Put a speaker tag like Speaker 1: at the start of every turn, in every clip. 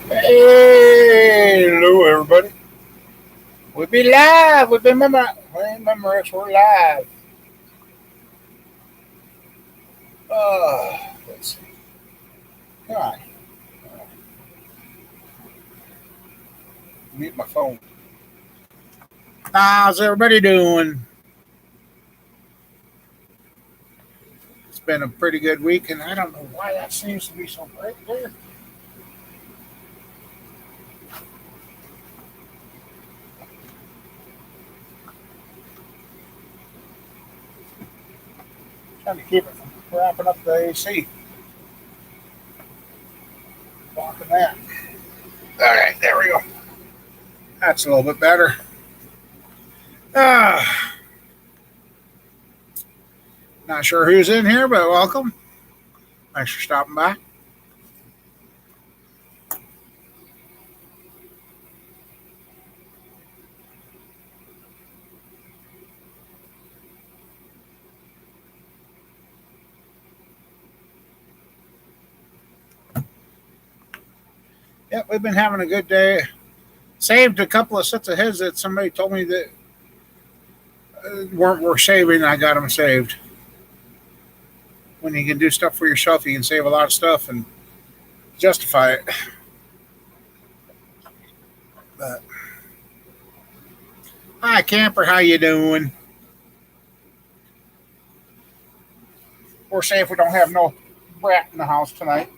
Speaker 1: Hey, hello everybody. We be live. Remember us. We're live. Let's see. Come on. Mute my phone. How's everybody doing? It's been a pretty good week, and I don't know why that seems to be so bright there. Trying to keep it from wrapping up the AC. Blocking that. All right, there we go. That's a little bit better. Ah, not sure who's in here, but welcome. Thanks for stopping by. Yep, we've been having a good day. Saved a couple of sets of heads that somebody told me that weren't worth saving. I got them saved. When you can do stuff for yourself, you can save a lot of stuff and justify it. But hi, camper, how you doing? We're safe. We don't have no brat in the house tonight.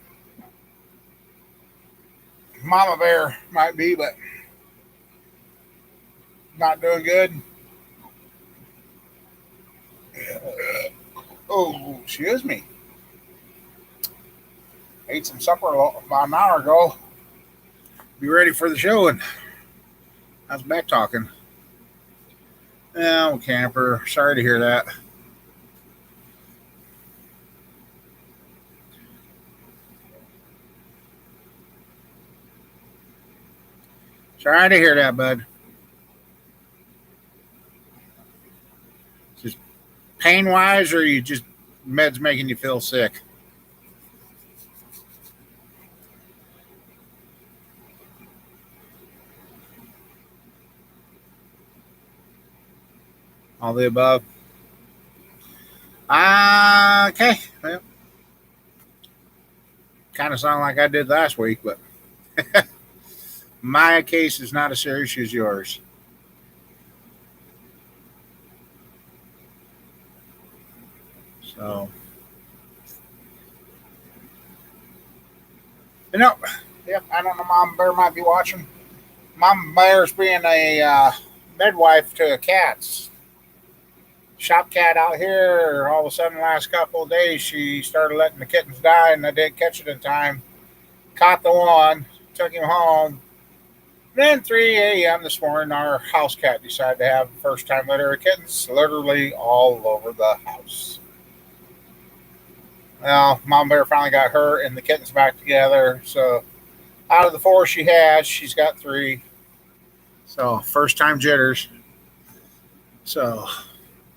Speaker 1: Mama bear might be, but not doing good. Oh, excuse me. Ate some supper about an hour ago. Be ready for the show, and I was back talking. Oh, camper. Sorry to hear that. Sorry to hear that, bud. Just pain wise, or you just meds making you feel sick? All the above. Okay. Well, kind of sound like I did last week, but my case is not as serious as yours. So, you know, yep, I don't know. Mom Bear might be watching. Mom Bear's being a midwife to cats. Shop cat out here. All of a sudden, last couple of days, she started letting the kittens die, and I didn't catch it in time. Caught the one, took him home. Then 3 a.m. this morning, our house cat decided to have the first time litter of kittens literally all over the house. Well, Mom Bear finally got her and the kittens back together. So out of the four she had, she's got three. So first time jitters. So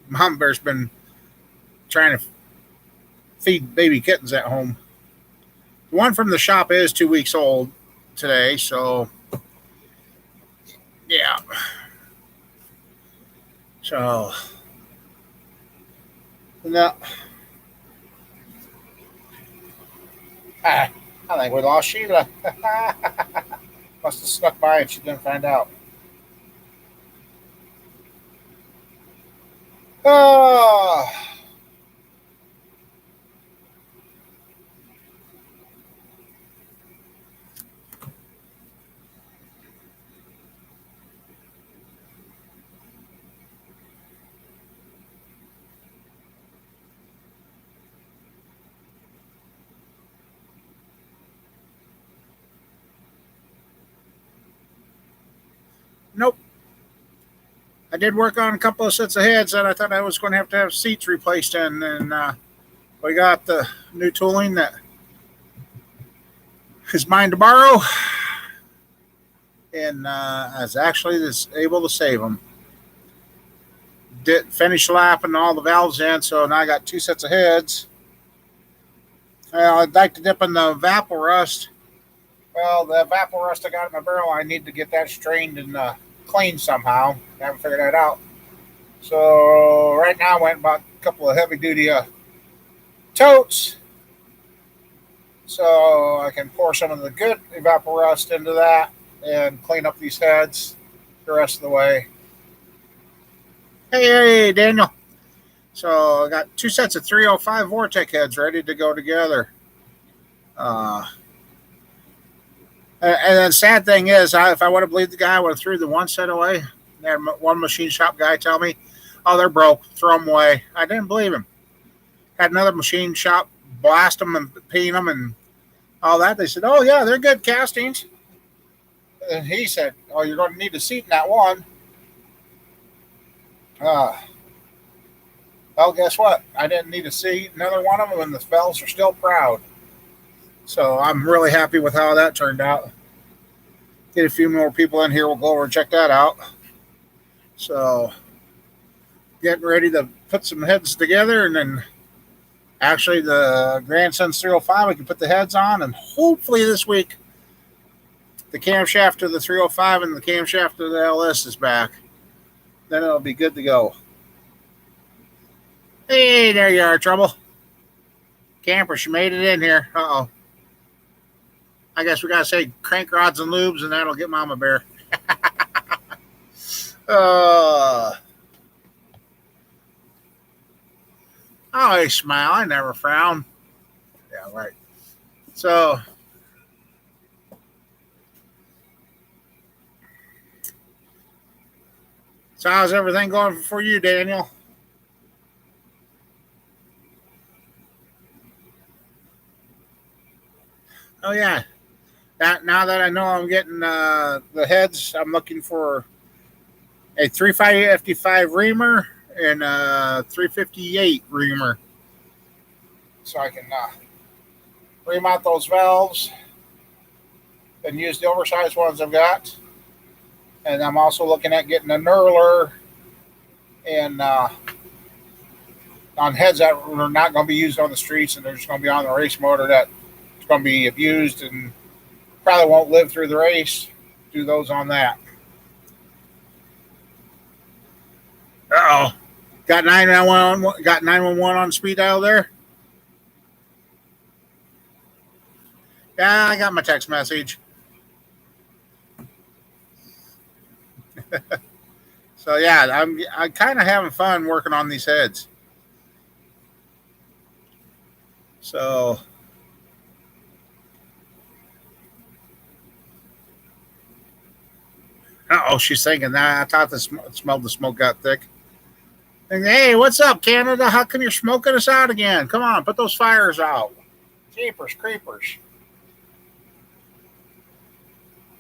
Speaker 1: Mom Bear's been trying to feed baby kittens at home. The one from the shop is 2 weeks old today. So yeah. So no. I think we lost Sheila. Must have snuck by and she didn't find out. Oh, nope. I did work on a couple of sets of heads that I thought I was going to have seats replaced in, and we got the new tooling that is mine to borrow, and I was actually able to save them. Did finish lapping all the valves in, so now I got two sets of heads. Well, I'd like to dip in the Vapor Rust Well, the apple rust I got in my barrel, I need to get that strained and cleaned somehow. I haven't figured that out. So right now I went and bought a couple of heavy duty totes so I can pour some of the good evaporust into that and clean up these heads the rest of the way. Hey, Daniel. So I got two sets of 305 Vortec heads ready to go together. Uh, and the sad thing is, if I would have believed the guy, I would have threw the one set away. They had one machine shop guy tell me, "Oh, they're broke. Throw them away." I didn't believe him. Had another machine shop blast them and paint them and all that. They said, "Oh yeah, they're good castings." And he said, "Oh, you're going to need a seat in that one." Uh, well, guess what? I didn't need a seat. Another one of them, and the fellas are still proud. So I'm really happy with how that turned out. Get a few more people in here. We'll go over and check that out. So getting ready to put some heads together, and then actually the Grandson's 305 we can put the heads on, and hopefully this week the camshaft of the 305 and the camshaft of the LS is back. Then it'll be good to go. Hey, there you are, Trouble. Camper, she made it in here. Uh-oh. I guess we got to say crank rods and lubes, and that'll get Mama Bear. I always smile. I never frown. Yeah, right. So how's everything going for you, Daniel? Oh yeah. Now that I know I'm getting the heads, I'm looking for a 355 reamer and a 358 reamer, so I can ream out those valves and use the oversized ones I've got. And I'm also looking at getting a knurler and on heads that are not going to be used on the streets, and they're just going to be on the race motor that's going to be abused and probably won't live through the race. Do those on that. Uh oh. Got 911. Got 911 on speed dial there. Yeah, I got my text message. So yeah, I'm kind of having fun working on these heads. So she's thinking that. I thought the smelled the smoke got thick. And, hey, what's up, Canada? How come you're smoking us out again? Come on, put those fires out. Jeepers creepers.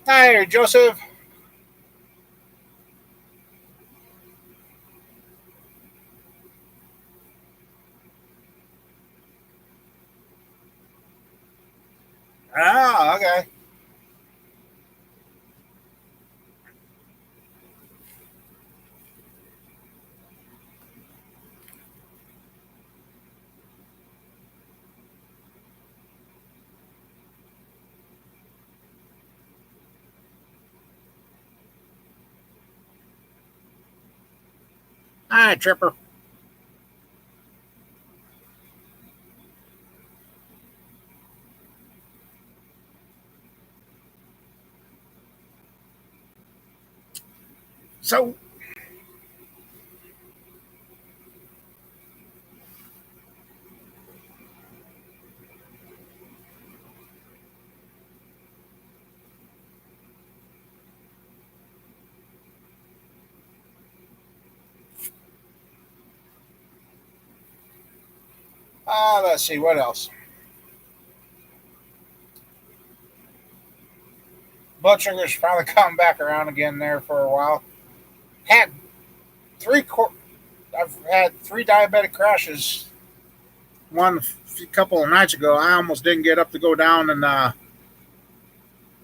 Speaker 1: Hi, Joseph. Oh, okay. Hi, Tripper. So, let's see what else. Blood sugar's finally come back around again there for a while. Had three. I've had three diabetic crashes. One a couple of nights ago. I almost didn't get up to go down and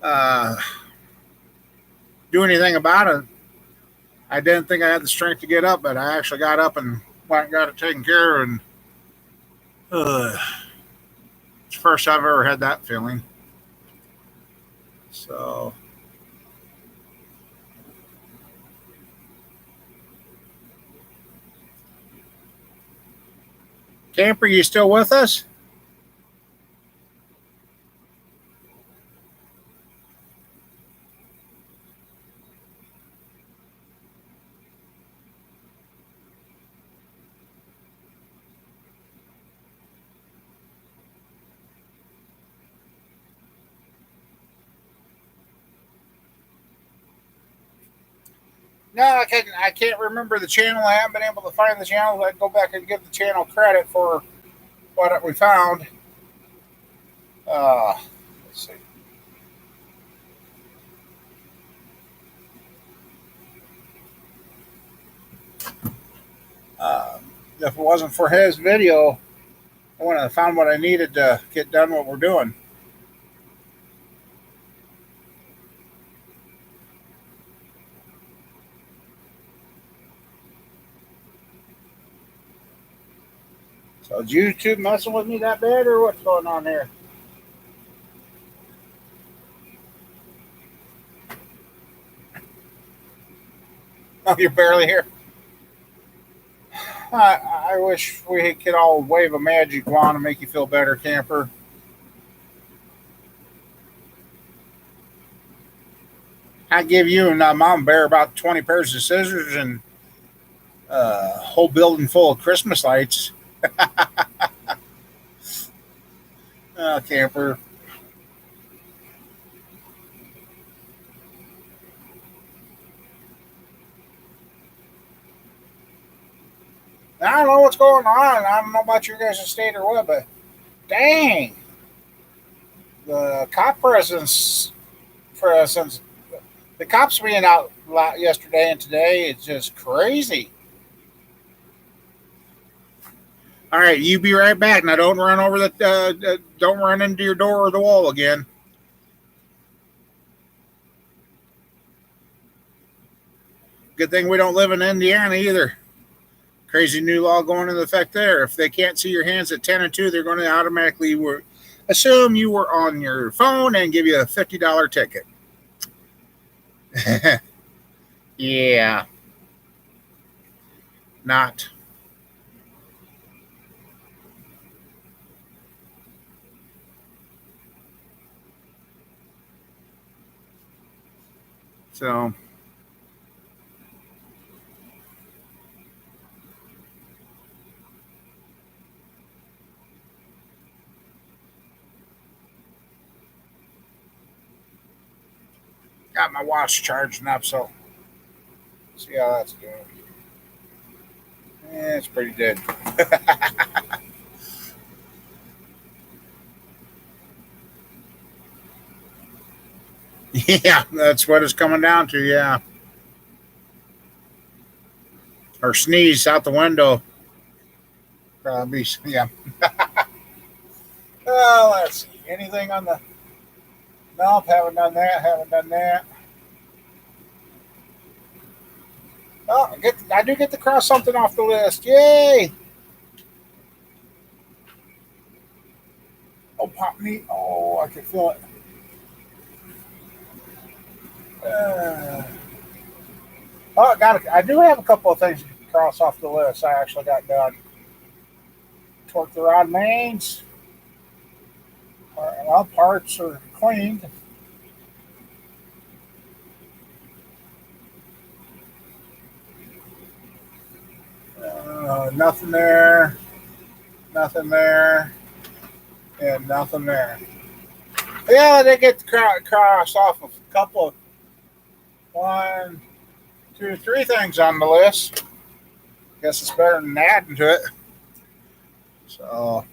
Speaker 1: uh, do anything about it. I didn't think I had the strength to get up, but I actually got up and went and got it taken care of. And it's the first I've ever had that feeling. So, Camper, you still with us? No, I can't remember the channel. I haven't been able to find the channel. I'd go back and give the channel credit for what we found. Let's see. Uh, if it wasn't for his video, I wouldn't have found what I needed to get done what we're doing. So is YouTube messing with me that bad, or what's going on there? Oh, you're barely here. I wish we could all wave a magic wand and make you feel better, Camper. I give you and Mom Bear about 20 pairs of scissors and a whole building full of Christmas lights. Camper. I don't know what's going on. I don't know about your guys' state or what, but dang, the presence, the cops being out yesterday and today is just crazy. All right, you be right back. Now, don't run over don't run into your door or the wall again. Good thing we don't live in Indiana either. Crazy new law going into effect there. If they can't see your hands at 10 and 2, they're going to automatically assume you were on your phone and give you a $50 ticket. Yeah, not. So, got my watch charging up, so see how that's doing. It's pretty dead. Yeah, that's what it's coming down to. Yeah, or sneeze out the window. Probably. Yeah. Let's see. Anything on the? Nope, haven't done that. Haven't done that. Oh, I do get to cross something off the list. Yay! Oh, pop me. Oh, I can feel it. Uh, I do have a couple of things to cross off the list. I actually got done. Torque the rod mains. Well, parts are cleaned. Nothing there. Nothing there. And nothing there. Yeah, they get the cross off of a couple of one, two, three things on the list. Guess it's better than adding to it. So,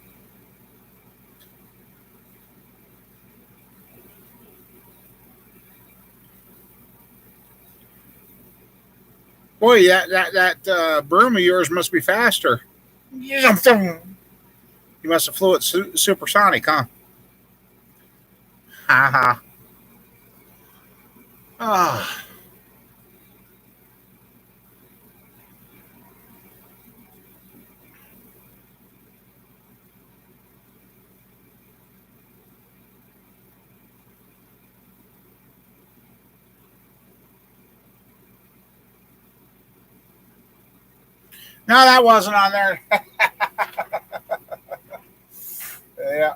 Speaker 1: boy, that broom of yours must be faster. You must have flew it supersonic, huh? Ha ha. Ah. No, that wasn't on there. Yeah.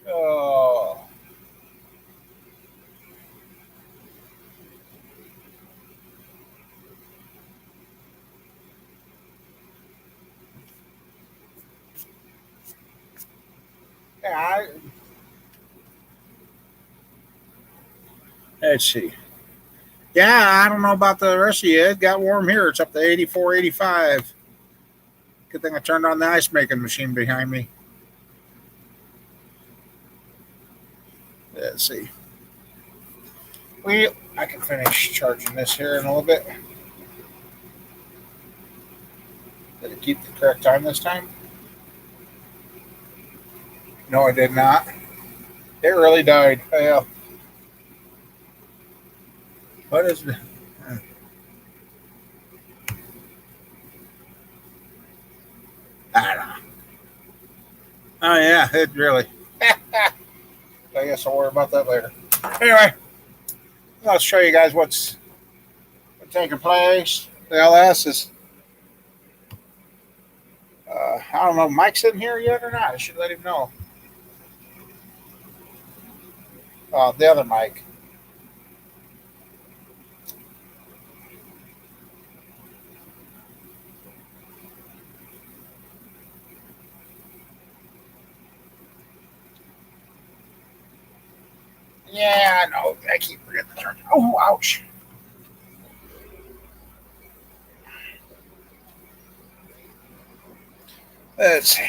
Speaker 1: Oh. Yeah. Let's see. Yeah, I don't know about the rest of you. It got warm here. It's up to 84, 85. Good thing I turned on the ice making machine behind me. Let's see. I can finish charging this here in a little bit. Did it keep the correct time this time? No, I did not. It really died. Well, what is the? I don't know. Oh yeah, it really. I guess I'll worry about that later. Anyway, I'll show you guys what's taking place. The LS is. I don't know. Mike's in here yet or not? I should let him know. The other Mike. Yeah, I know. I keep forgetting to turn. Oh, ouch. Let's see.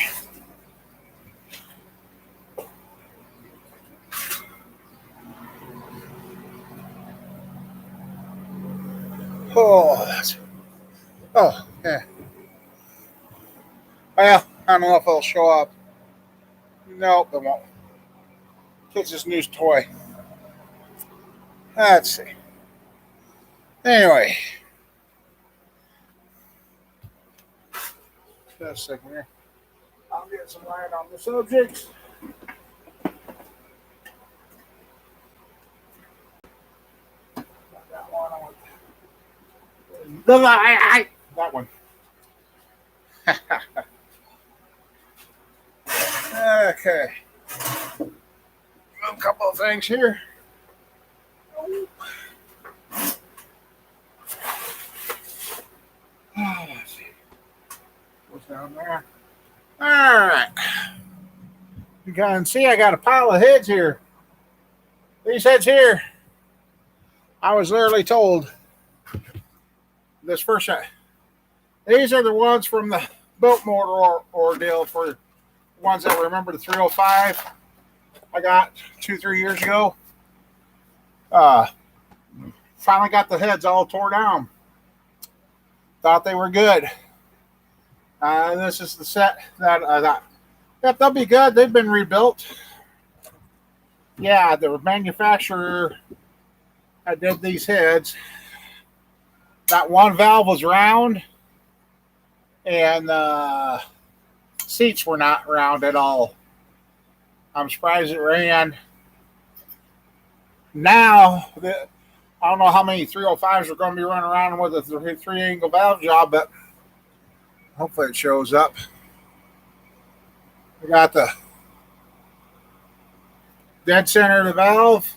Speaker 1: Oh, yeah. Well, I don't know if it'll show up. Nope, it won't. It's his new toy. Let's see. Anyway, just a second here. I'll get some light on the subject. That one. That one. Okay. A couple of things here. Let's see. What's down there? All right. You can see I got a pile of heads here. These heads here, I was literally told this first shot. These are the ones from the boat motor ordeal for the ones that remember the 305 I got 2-3 years ago. Finally got the heads all tore down. Thought they were good. This is the set that I thought, yep, they'll be good. They've been rebuilt. Yeah, the manufacturer that did these heads. That one valve was round, and seats were not round at all. I'm surprised it ran. Now, I don't know how many 305s are going to be running around with a three-angle valve job, but hopefully it shows up. We got the dead center of the valve.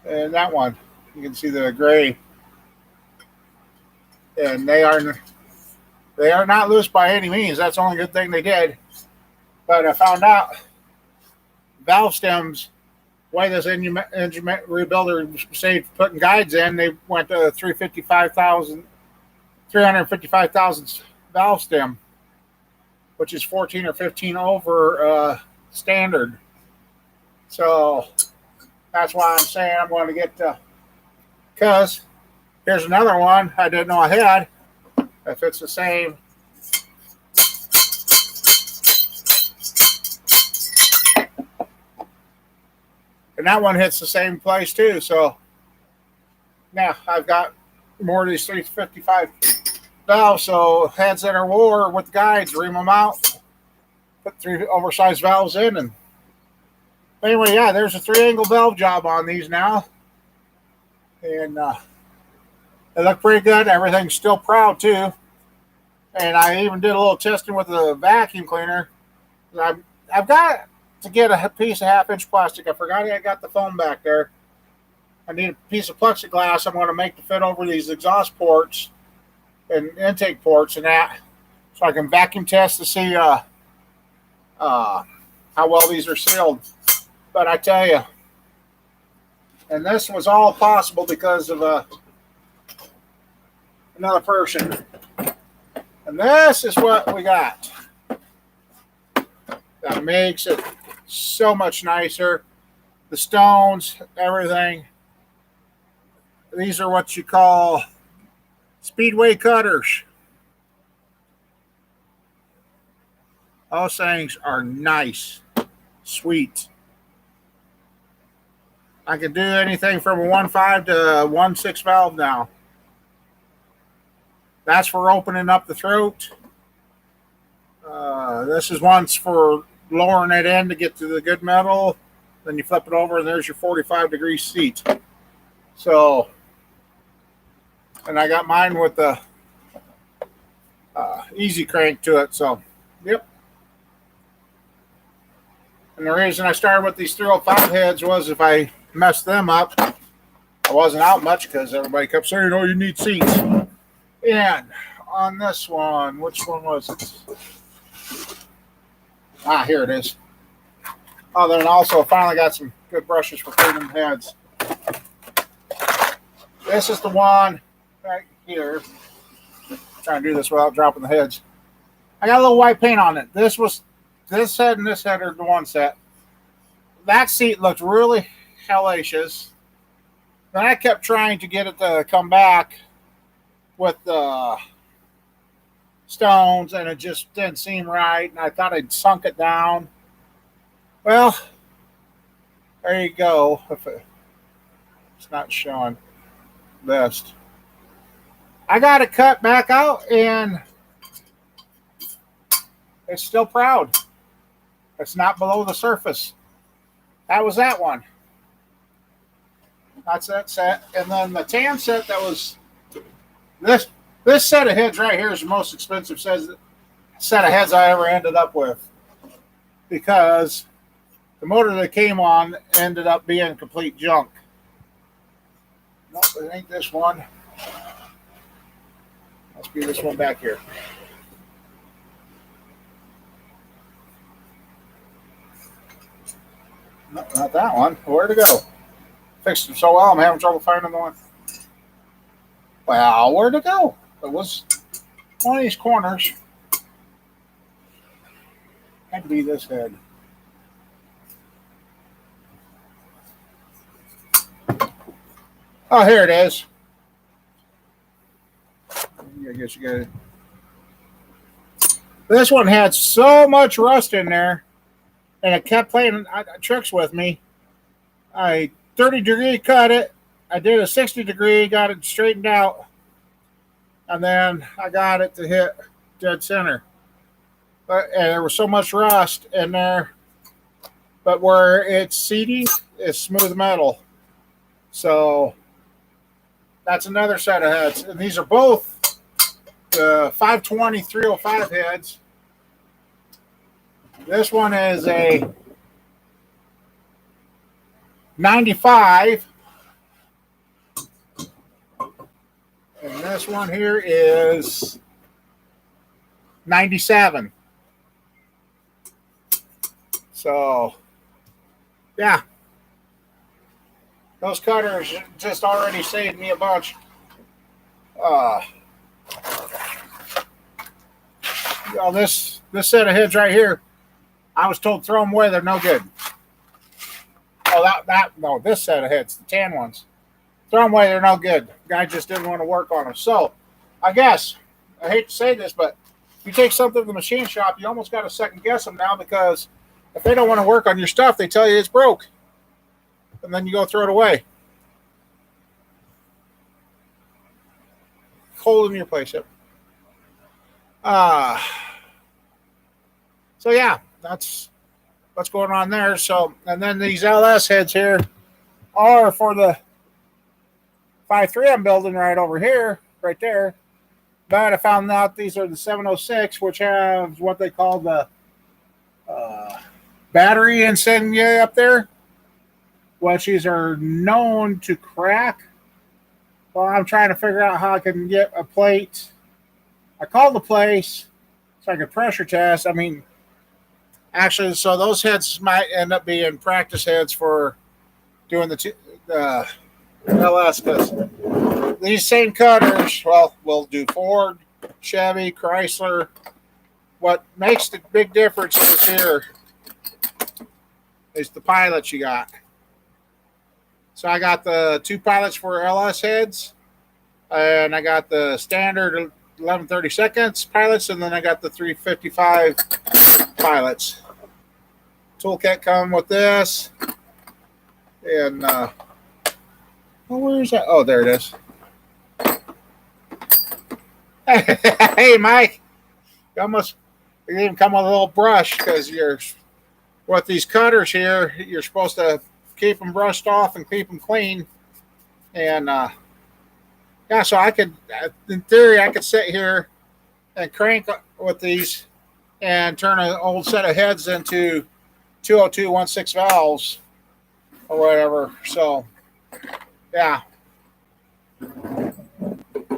Speaker 1: And that one, you can see the gray. And they are not loose by any means. That's the only good thing they did. But I found out valve stems, why this engine rebuilder saved putting guides in, they went to 355,000 valve stem, which is 14 or 15 over standard. So that's why I'm saying I'm going to get because here's another one I didn't know I had. If it's the same. And that one hits the same place too. So now I've got more of these 355 valves. So heads that are wore with guides, ream them out, put 3 oversized valves in, and Anyway, yeah, there's a 3-angle valve job on these now. And they look pretty good. Everything's still proud, too. And I even did a little testing with the vacuum cleaner. I've got to get a piece of half-inch plastic. I forgot I got the foam back there. I need a piece of plexiglass I'm going to make to fit over these exhaust ports and intake ports and that, so I can vacuum test to see how well these are sealed. But I tell you, and this was all possible because of another person. And this is what we got. That makes it so much nicer. The stones, everything. These are what you call speedway cutters. Those things are nice, sweet. I can do anything from a 1.5 to a 1.6 valve now. That's for opening up the throat. This is once for lowering it in to get to the good metal. Then you flip it over and there's your 45-degree seat. So, and I got mine with the easy crank to it. So, yep. And the reason I started with these 305 heads was if I messed them up, I wasn't out much because everybody kept saying, oh, you need seats. And on this one, which one was it? Here it is. Oh, then also finally got some good brushes for cleaning heads. This is the one right here. I'm trying to do this without dropping the heads. I got a little white paint on it. This head and this head are the one set. That seat looked really hellacious. Then I kept trying to get it to come back with the stones, and it just didn't seem right. And I thought I'd sunk it down. Well, there you go. If it's not showing best, I got it cut back out, and it's still proud. It's not below the surface. That was that one. That's that set. And then the tan set that was this set of heads right here is the most expensive set of heads I ever ended up with, because the motor that came on ended up being complete junk. Nope, it ain't this one. Must be this one back here. No, not that one. Where'd it go? Fixed them so well, I'm having trouble finding the one. Well, where'd it go? It was one of these corners. Had to be this head. Oh, here it is. I guess you got it. This one had so much rust in there, and it kept playing tricks with me. I 30-degree cut it. I did a 60-degree, got it straightened out, and then I got it to hit dead center. And there was so much rust in there, but where it's seating is smooth metal. So that's another set of heads. And these are both the 520 305 heads. This one is a 95. And this one here is 97. So, yeah. Those cutters just already saved me a bunch. This set of heads right here, I was told throw them away. They're no good. No, this set of heads, the tan ones. Throw them away. They're no good. The guy just didn't want to work on them. So, I guess, I hate to say this, but if you take something to the machine shop, you almost got to second guess them now, because if they don't want to work on your stuff, they tell you it's broke. And then you go throw it away. Cold in your place. Yep. So yeah, that's what's going on there. So, and then these LS heads here are for the 5.3 I'm building right over here, right there. But I found out these are the 706, which have what they call the battery insignia up there, which these are known to crack. Well, I'm trying to figure out how I can get a plate. I called the place so I could pressure test. I mean, actually, so those heads might end up being practice heads for doing the LS, because these same cutters, well, we'll do Ford, Chevy, Chrysler. What makes the big difference is here is the pilots you got. So I got the 2 pilots for LS heads, and I got the standard 11/32 pilots, and then I got the 355 pilots. Toolkit come with this, and where is that? Oh, there it is. Hey, Mike, you didn't even come with a little brush, because you're with these cutters here. You're supposed to keep them brushed off and keep them clean, and yeah. So I could, in theory, I could sit here and crank with these and turn an old set of heads into 202/16 valves or whatever. So yeah,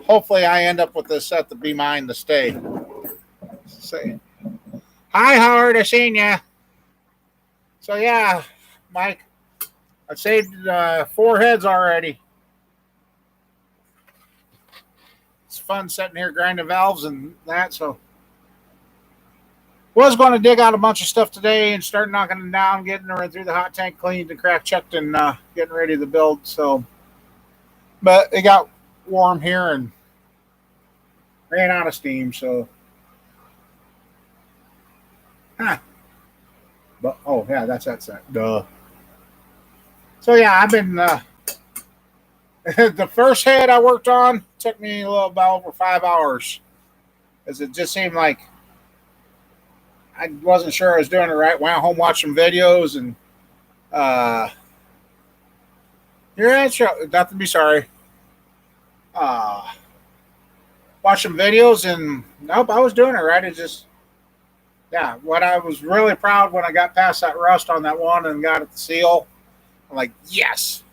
Speaker 1: hopefully I end up with this set to be mine to stay. Say hi, Howard. I seen ya. So yeah, Mike, I saved 4 heads already. It's fun sitting here grinding valves and that. So was going to dig out a bunch of stuff today and start knocking them down, getting them through the hot tank cleaned and crack checked, and getting ready to build. So, but it got warm here and ran out of steam. So, but oh yeah, that's that set. Duh. So yeah, I've been the first head I worked on took me about over 5 hours, as it just seemed like I wasn't sure I was doing it right. Went home, watched some videos, and you're not to be sorry. Watched some videos, and nope, I was doing it right. It just, yeah. What I was really proud when I got past that rust on that one and got it to seal, I'm like, yes.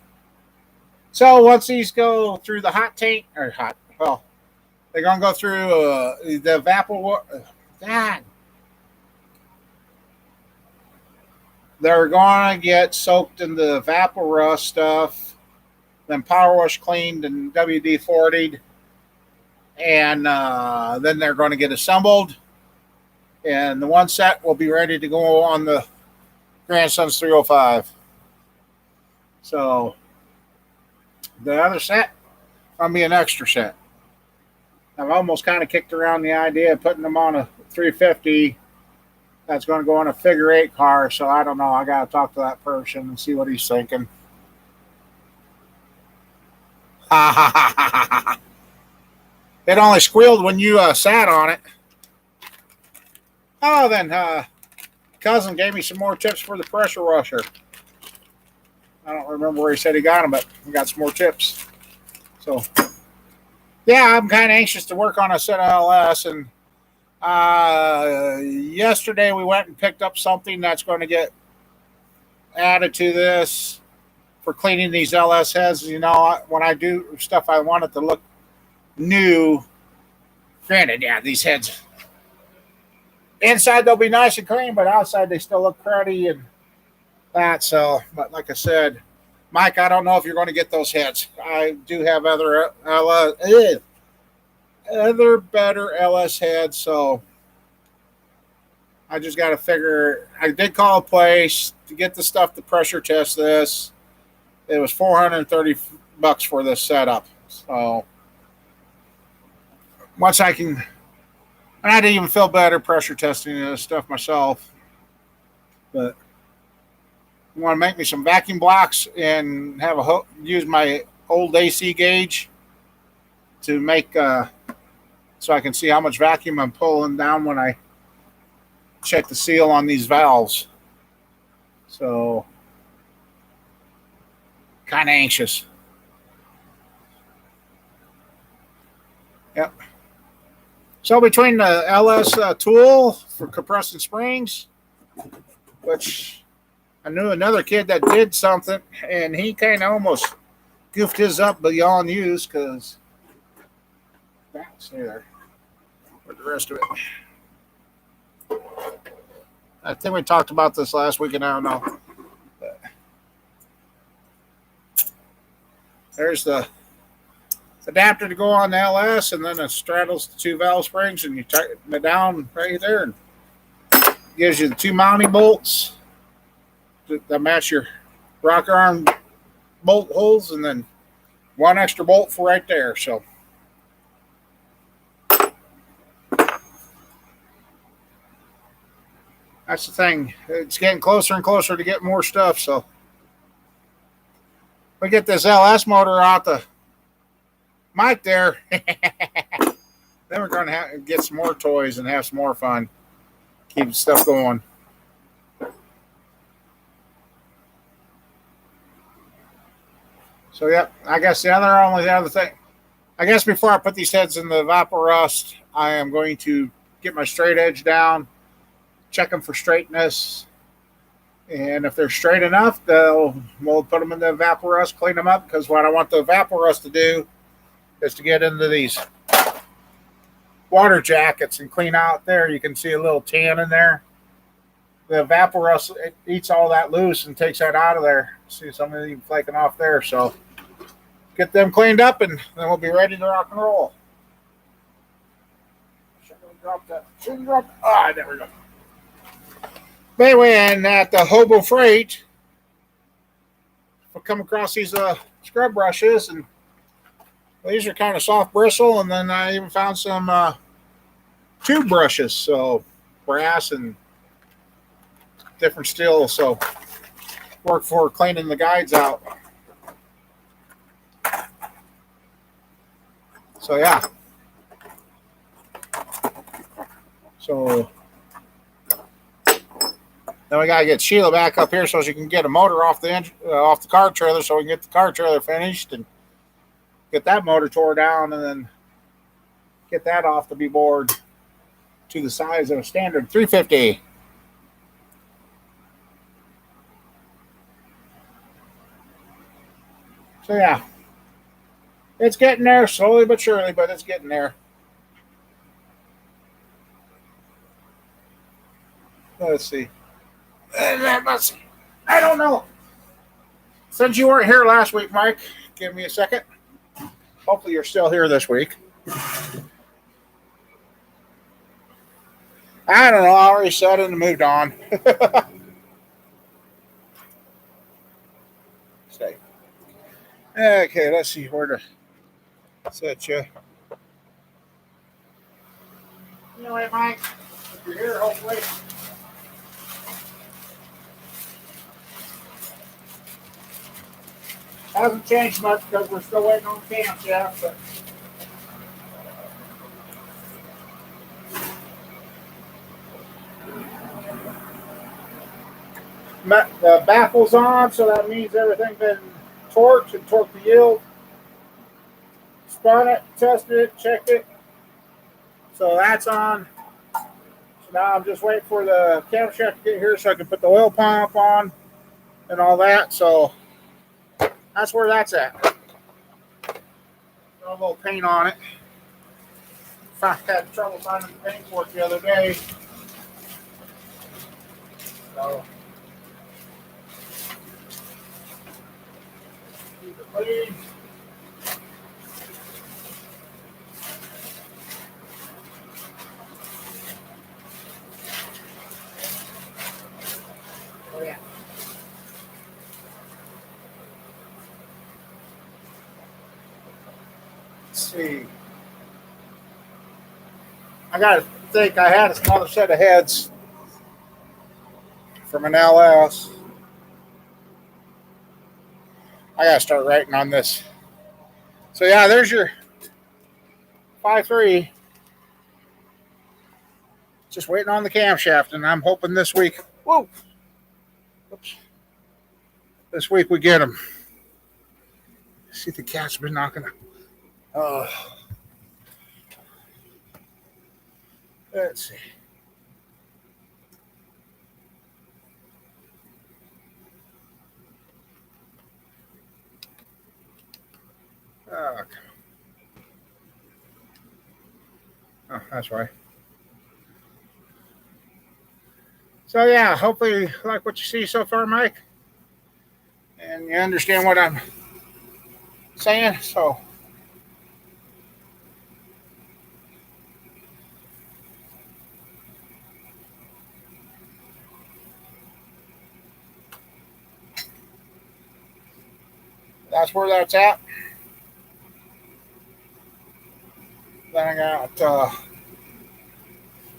Speaker 1: So once these go through the hot tank, or hot, well, they're gonna go through the vapor. God. They're going to get soaked in the vapor rust stuff, then power wash cleaned and WD-40'd, and then they're going to get assembled. And the one set will be ready to go on the Grandson's 305. So the other set will be an extra set. I've almost kind of kicked around the idea of putting them on a 350. That's going to go on a figure 8 car, so I don't know. I got to talk to that person and see what he's thinking. It only squealed when you sat on it. Oh, then cousin gave me some more tips for the pressure washer. I don't remember where he said he got them, but we got some more tips. So, yeah, I'm kind of anxious to work on a set of LS, and yesterday we went and picked up something that's going to get added to this for cleaning these LS heads. You know, when I do stuff, I want it to look new. Granted, yeah, these heads inside they'll be nice and clean, but outside they still look cruddy and that. So, but like I said, Mike, I don't know if you're going to get those heads. I do have other better LS heads, so I just got to figure. I did call a place to get the stuff to pressure test this. It was $430 for this setup. So once I can, and I didn't even feel better pressure testing this stuff myself. But I want to make me some vacuum blocks and have use my old AC gauge to make so I can see how much vacuum I'm pulling down when I check the seal on these valves. So, kind of anxious. Yep. So between the LS tool for compressing springs, which I knew another kid that did something, and he kind of almost goofed his up beyond use because that's there. With the rest of it, I think we talked about this last week, and I don't know. But there's the adapter to go on the LS, and then it straddles the two valve springs, and you tighten it down right there, and gives you the two mounting bolts that match your rocker arm bolt holes, and then one extra bolt for right there. So that's the thing. It's getting closer and closer to get more stuff. So we get this LS motor out the mic there. Then we're going to get some more toys and have some more fun. Keep stuff going. So, yeah, I guess the other thing, I guess before I put these heads in the Vapor Rust, I am going to get my straight edge down, check them for straightness, and if they're straight enough, we'll put them in the Vapor Rust, clean them up, because what I want the Vapor Rust to do is to get into these water jackets and clean out there. You can see a little tan in there. The Vapor Rust eats all that loose and takes that out of there. See some of them flaking off there. So get them cleaned up, and then we'll be ready to rock and roll. Shouldn't drop that. Shouldn't drop. Ah, there we go. But anyway, and at the Hobo Freight, we'll come across these scrub brushes, and these are kind of soft bristle, and then I even found some tube brushes, so brass and different steel, so work for cleaning the guides out. So yeah. So then we gotta get Sheila back up here so she can get a motor off the car trailer, so we can get the car trailer finished and get that motor tore down, and then get that off the B-board to the size of a standard 350. So yeah, it's getting there slowly but surely, but it's getting there. Let's see. I don't know. Since you weren't here last week, Mike, give me a second. Hopefully you're still here this week. I don't know. I already said it and moved on. Stay. Okay, let's see where to set you. Anyway, Mike, if you're here, hopefully. Hasn't changed much because we're still waiting on the camshaft, but the baffle's on, so that means everything's been torqued and torqued the yield. Spun it, tested it, checked it. So that's on. So now I'm just waiting for the camshaft to get here so I can put the oil pump on and all that. So that's where that's at. Got a little paint on it. I had trouble finding the paint for it the other day. So keep it clean. Oh yeah. Let's see. I gotta think. I had another set of heads from an LS. I gotta start writing on this. So yeah, there's your 5.3. Just waiting on the camshaft, and I'm hoping this week. Whoa. Oops. This week we get them. See, the cat's been knocking. Oh, let's see. Oh, that's right. So yeah, hopefully you like what you see so far, Mike, and you understand what I'm saying. So that's where that's at. Then I got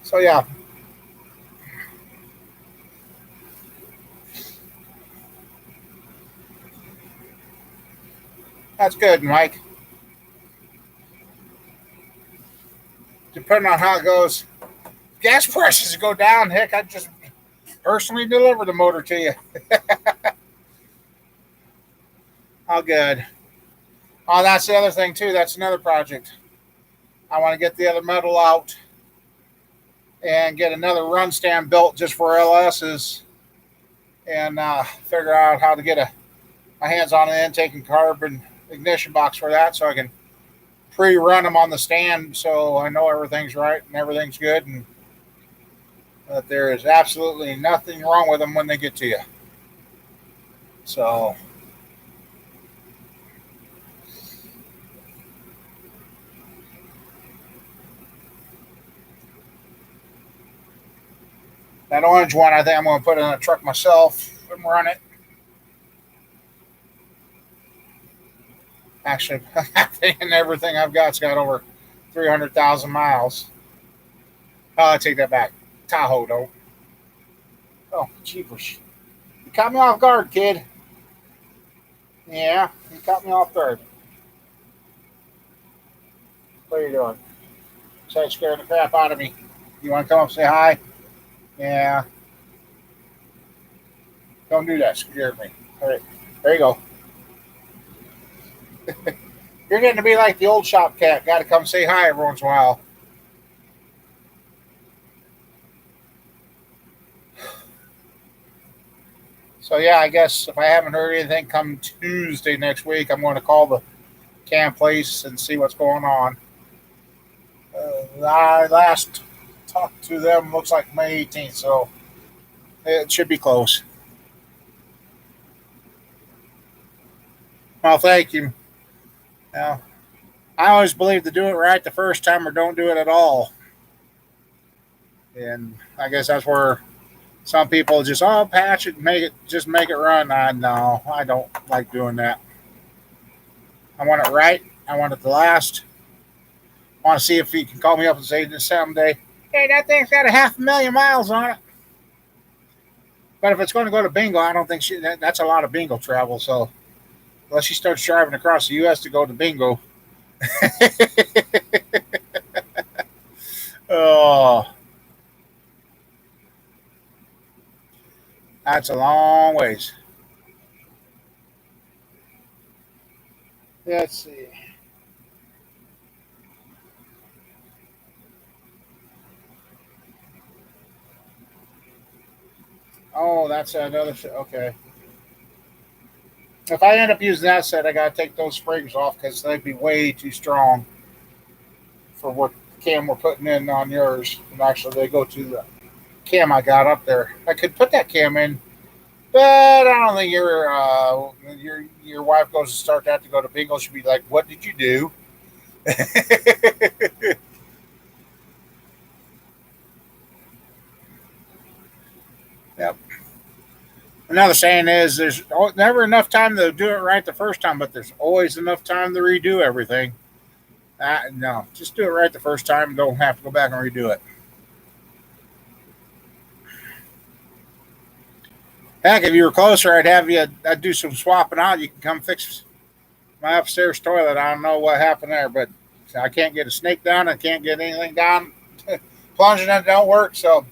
Speaker 1: so yeah, that's good, Mike. Depending on how it goes, gas prices go down. Heck, I just personally deliver the motor to you. How good. Oh, that's the other thing too. That's another project. I want to get the other metal out and get another run stand built just for LSs and figure out how to get my hands on an intake and carbon ignition box for that so I can pre-run them on the stand so I know everything's right and everything's good and that there is absolutely nothing wrong with them when they get to you. So that orange one, I think I'm going to put in a truck myself and run it. Actually, I think everything I've got's got over 300,000 miles. Oh, I take that back. Tahoe don't. Oh, jeepers. You caught me off guard, kid. Yeah, you caught me off guard. What are you doing? So you scared the crap out of me. You want to come up and say hi? Yeah. Don't do that. Scared me. All right. There you go. You're getting to be like the old shop cat. Got to come say hi every once in a while. So yeah, I guess if I haven't heard anything come Tuesday next week, I'm going to call the cam place and see what's going on. I last talked to them looks like May 18th, so it should be close. Well, thank you. Now, I always believe to do it right the first time or don't do it at all. And I guess that's where some people just patch it, make it just make it run. No, I don't like doing that. I want it right. I want it to last. I want to see if he can call me up and say this someday, hey, that thing's got a 500,000 miles on it. But if it's going to go to bingo, I don't think that's a lot of bingo travel. So unless she starts driving across the U.S. to go to bingo, oh, that's a long ways. Let's see. Oh, that's another. Okay. If I end up using that set, I got to take those springs off because they'd be way too strong for what cam we're putting in on yours. And actually, they go to the cam I got up there. I could put that cam in, but I don't think your wife goes to start that to go to bingo. She'd be like, "What did you do?" Yep. Another saying is there's never enough time to do it right the first time, but there's always enough time to redo everything. No, just do it right the first time. Don't have to go back and redo it. Heck, if you were closer, I'd do some swapping out. You can come fix my upstairs toilet. I don't know what happened there, but I can't get a snake down. I can't get anything down. Plunging it don't work. So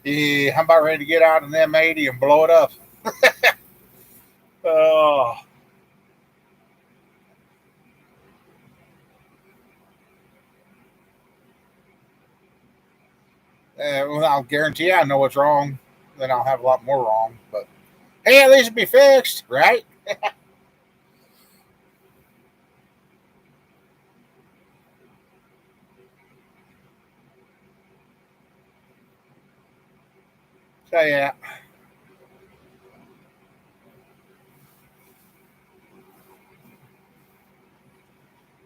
Speaker 1: yeah, I'm about ready to get out in the M80 and blow it up. Oh. Well, I'll guarantee I know what's wrong. Then I'll have a lot more wrong. But hey, at least it'll be fixed, right? So yeah.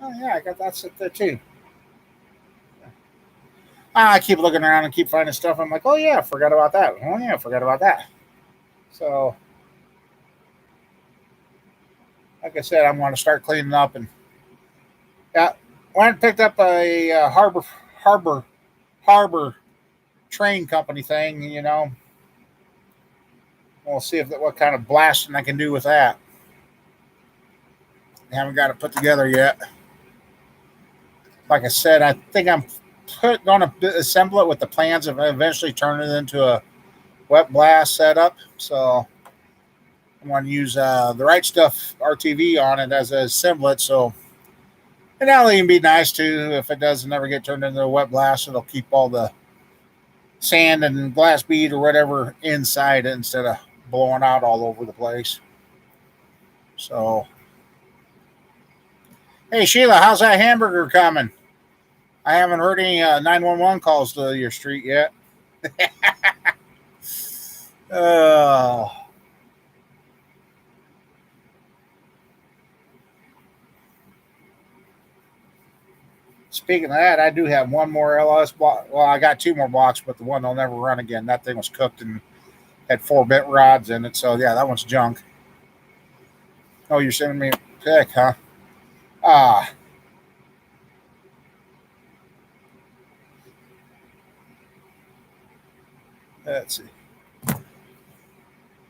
Speaker 1: Oh yeah, I got that sit there too. I keep looking around and keep finding stuff. I'm like, oh yeah, I forgot about that. Oh yeah, I forgot about that. So, like I said, I'm going to start cleaning up and yeah. Went and picked up a harbor train company thing. We'll see if what kind of blasting I can do with that. I haven't got it put together yet. Like I said, I think I'm going to assemble it with the plans of eventually turning it into a wet blast setup. So I'm going to use the right stuff RTV on it as a assemblet. So and that'll even be nice too if it doesn't ever get turned into a wet blast. It'll keep all the sand and glass bead or whatever inside it instead of blowing out all over the place. So hey Sheila, how's that hamburger coming? I haven't heard any 911 calls to your street yet. Uh, Speaking of that, I do have one more LS block. Well, I got two more blocks, but the one will never run again. That thing was cooked and had 4-bit rods in it. So yeah, that one's junk. Oh, you're sending me a pic, huh? Ah, let's see.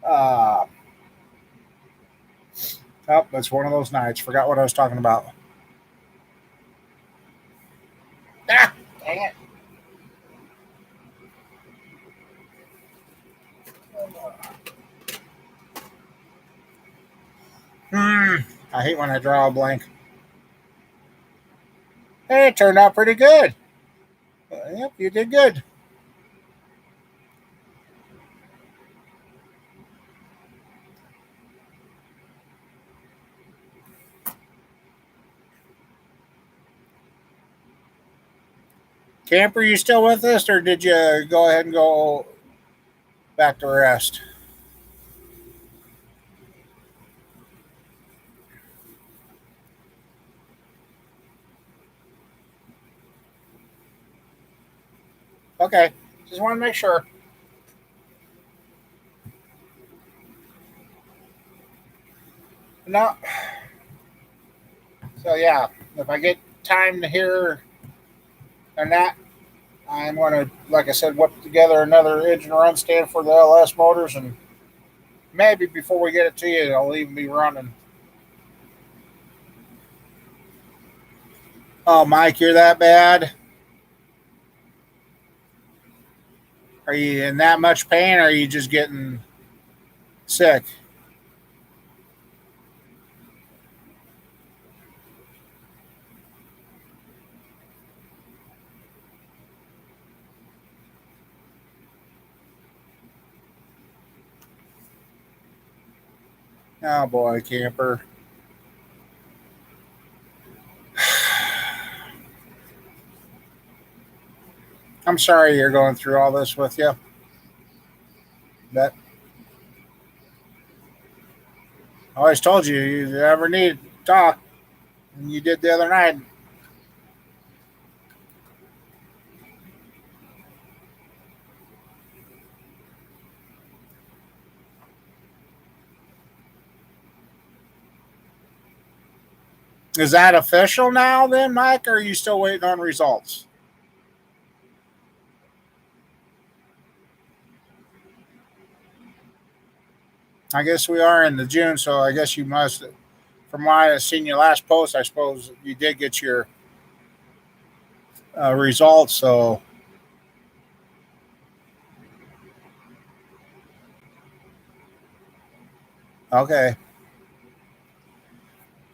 Speaker 1: Ah, oh, that's one of those nights. Forgot what I was talking about. Ah, dang it. Hmm. I hate when I draw a blank. Hey, it turned out pretty good. Yep, you did good. Camper, you still with us, or did you go ahead and go back to rest? Okay, just want to make sure. No, so yeah, if I get time to hear and that, I'm going to, like I said, whip together another engine run stand for the LS motors, and maybe before we get it to you, it'll even be running. Oh, Mike, you're that bad? Are you in that much pain, or are you just getting sick? Oh boy, camper. I'm sorry you're going through all this with you. But I always told you, you ever need to talk, and you did the other night. Is that official now, then, Mike, or are you still waiting on results? I guess we are in the June, so I guess you must. From what I seen your last post, I suppose you did get your results. So okay,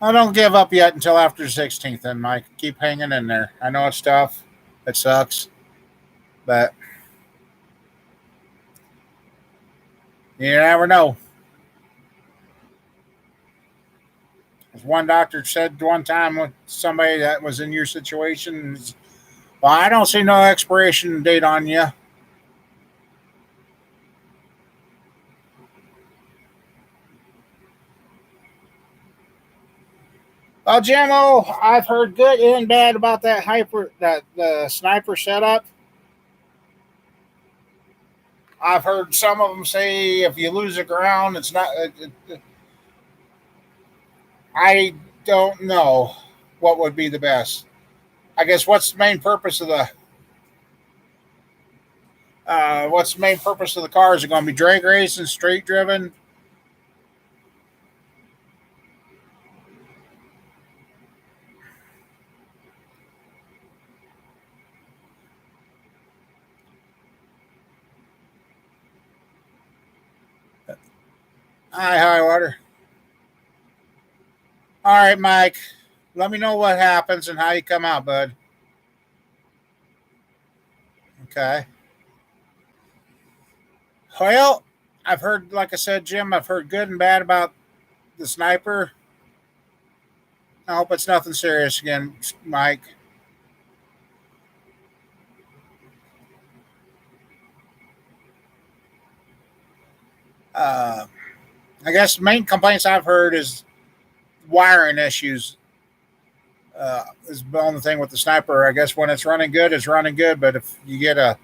Speaker 1: I don't give up yet until after the 16th, then, Mike. Keep hanging in there. I know it's tough. It sucks. But you never know. As one doctor said one time with somebody that was in your situation, well, I don't see no expiration date on you. Well, Jimmo, I've heard good and bad about that the sniper setup. I've heard some of them say if you lose the ground, it's not. I don't know what would be the best. I guess what's the main purpose of the car? Is it going to be drag racing, straight driven? High water. All right, Mike. Let me know what happens and how you come out, bud. Okay. Well, I've heard, like I said, Jim, I've heard good and bad about the sniper. I hope it's nothing serious again, Mike. Uh, I guess the main complaints I've heard is wiring issues. Is the only thing with the sniper. I guess when it's running good, it's running good. But if you get a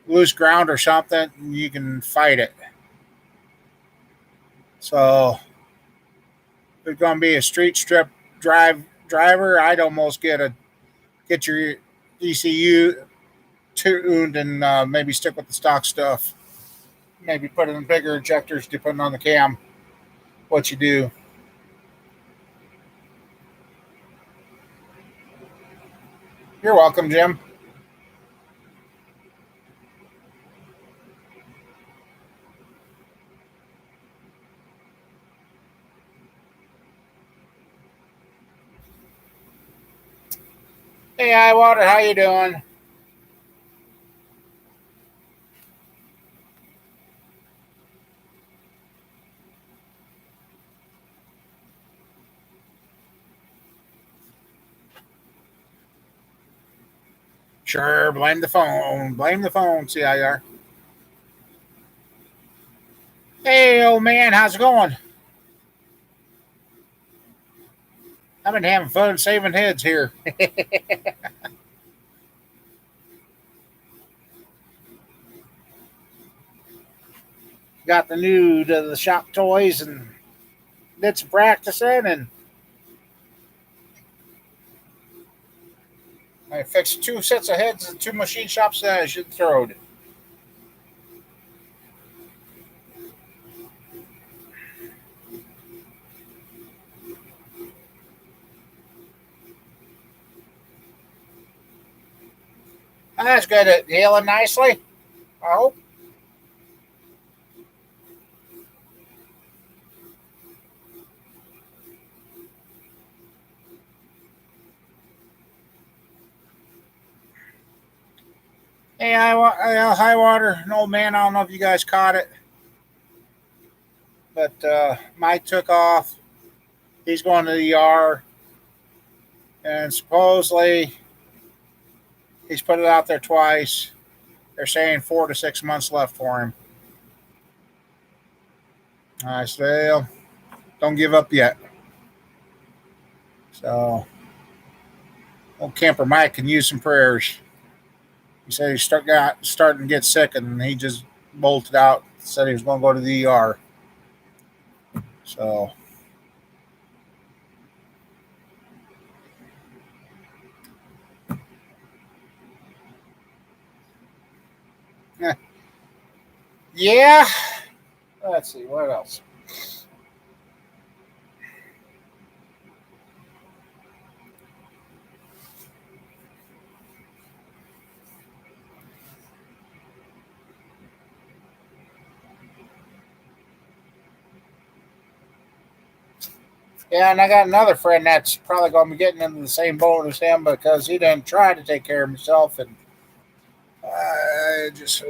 Speaker 1: loose ground or something, you can fight it. So if it's going to be a street strip driver, I'd almost get your ECU tuned and maybe stick with the stock stuff. Maybe put in bigger injectors depending on the cam. What you do. You're welcome, Jim. Hey, Iwater, how you doing? Sure, blame the phone. Blame the phone, CIR. Hey, old man, how's it going? I've been having fun saving heads here. Got the new to the shop toys and did some practicing, and I fixed two sets of heads and two machine shops that I should throw it. That's good at healing nicely, I hope. Hey, high water, an old man. I don't know if you guys caught it, but Mike took off. He's going to the ER, and supposedly he's put it out there twice. They're saying 4 to 6 months left for him. I said, well, don't give up yet. So, old camper Mike can use some prayers. He said starting to get sick, and he just bolted out. Said he was going to go to the ER. So, eh, yeah. Let's see what else. Yeah, and I got another friend that's probably going to be getting into the same boat as him because he didn't try to take care of himself, and just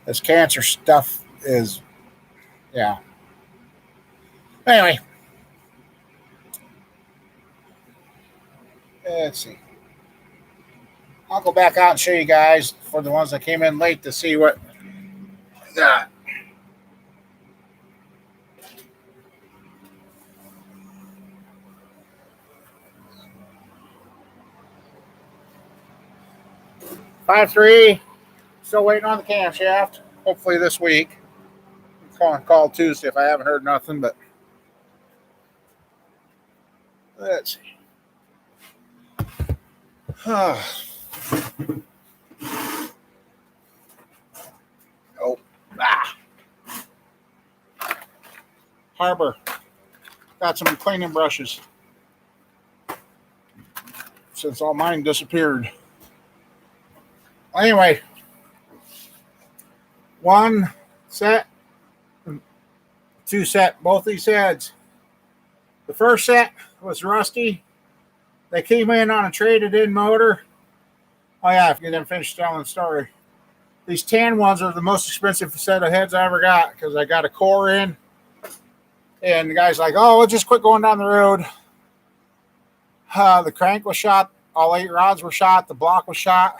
Speaker 1: this cancer stuff is, yeah. Anyway, let's see. I'll go back out and show you guys for the ones that came in late to see what. Uh, 5-3. Still waiting on the camshaft. Hopefully this week. Call Tuesday if I haven't heard nothing, but let's see. Oh, Harbor. Got some cleaning brushes since all mine disappeared. Anyway, one set, two set, both these heads. The first set was rusty. They came in on a traded-in motor. Oh yeah, if you didn't finish telling the story. These tan ones are the most expensive set of heads I ever got because I got a core in. And the guy's like, oh, we'll just quit going down the road. The crank was shot. All 8 rods were shot. The block was shot.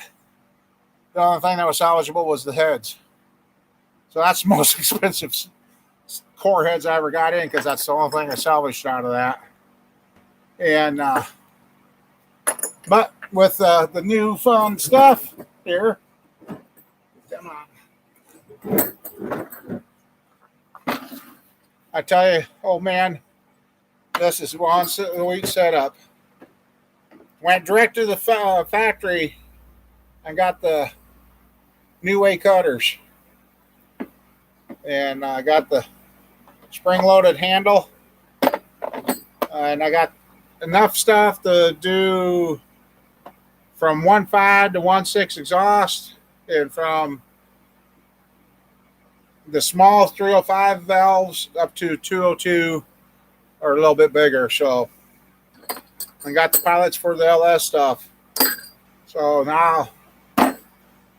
Speaker 1: The only thing that was salvageable was the heads. So that's the most expensive core heads I ever got in because that's the only thing I salvaged out of that. And but with the new fun stuff here, come on. I tell you, oh man, this is one week setup. Went direct to the factory and got the new way cutters. And I got the spring-loaded handle. And I got enough stuff to do from 1.5 to 1.6 exhaust, and from the small 305 valves up to 202 or a little bit bigger. So I got the pilots for the LS stuff. So now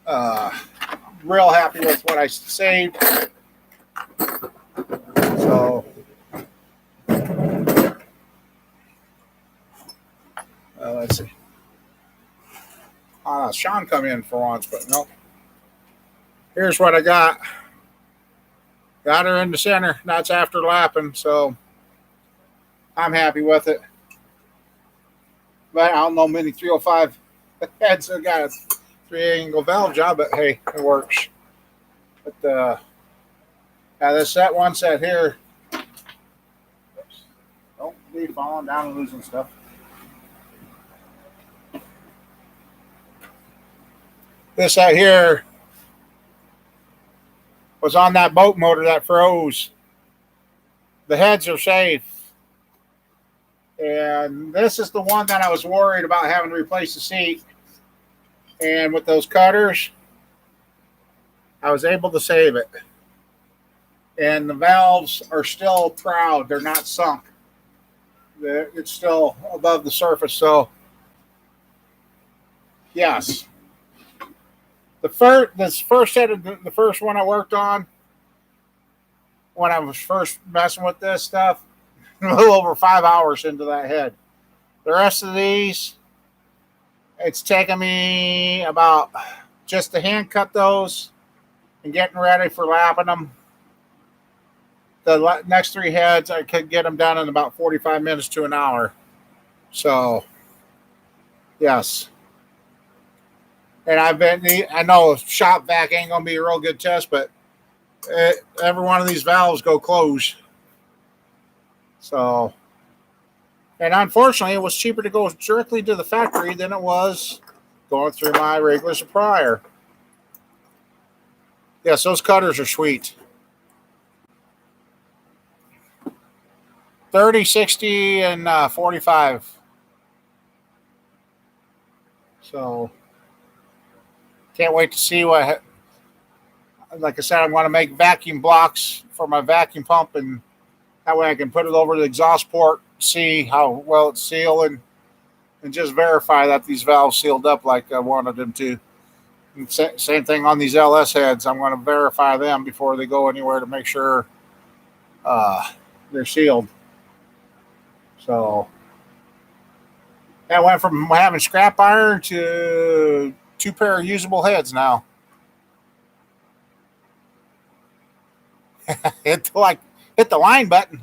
Speaker 1: I'm real happy with what I saved. So let's see. Sean come in for once, but nope. Here's what I got. Got her in the center. That's after lapping, so I'm happy with it. But I don't know many 305 heads that got a 3-angle valve job, but hey, it works. But that one set here. Oops, don't be falling down and losing stuff. This out here was on that boat motor that froze. The heads are safe. And this is the one that I was worried about having to replace the seat. And with those cutters, I was able to save it. And the valves are still proud. They're not sunk. It's still above the surface. So, yes. The first one I worked on when I was first messing with this stuff, a little over 5 hours into that head. The rest of these, it's taken me about just to hand cut those and getting ready for lapping them. The next 3 heads, I could get them done in about 45 minutes to an hour. So, yes. And I know shop vac ain't going to be a real good test, but every one of these valves go closed. So, and unfortunately, it was cheaper to go directly to the factory than it was going through my regular supplier. Yes, those cutters are sweet. 30, 60, and 45. So, can't wait to see what like I said, I'm going to make vacuum blocks for my vacuum pump, and that way I can put it over the exhaust port, see how well it's sealed, and just verify that these valves sealed up like I wanted them to. And same thing on these LS heads. I'm going to verify them before they go anywhere to make sure uh, they're sealed. So that went from having scrap iron to 2 pair of usable heads now. hit the, like hit the line button.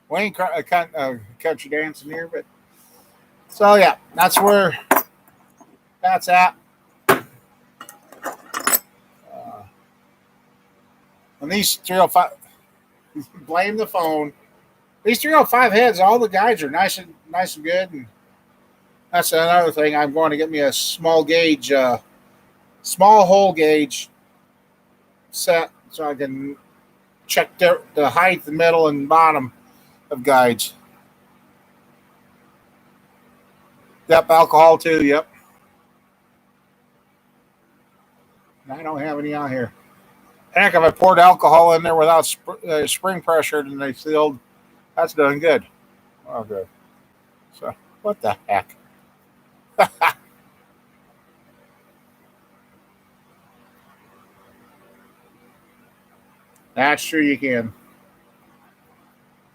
Speaker 1: We ain't country dancing here, but so yeah, that's where that's at. And these 305, blame the phone. These 305 heads, all the guides are nice and good, and that's another thing. I'm going to get me a small gauge, small hole gauge set, so I can check the height, the middle, and bottom of guides. Yep, alcohol too. Yep. I don't have any out here. Heck, if I poured alcohol in there without spring pressure and they sealed, that's done good. Oh, good. So, what the heck? That's true, you can.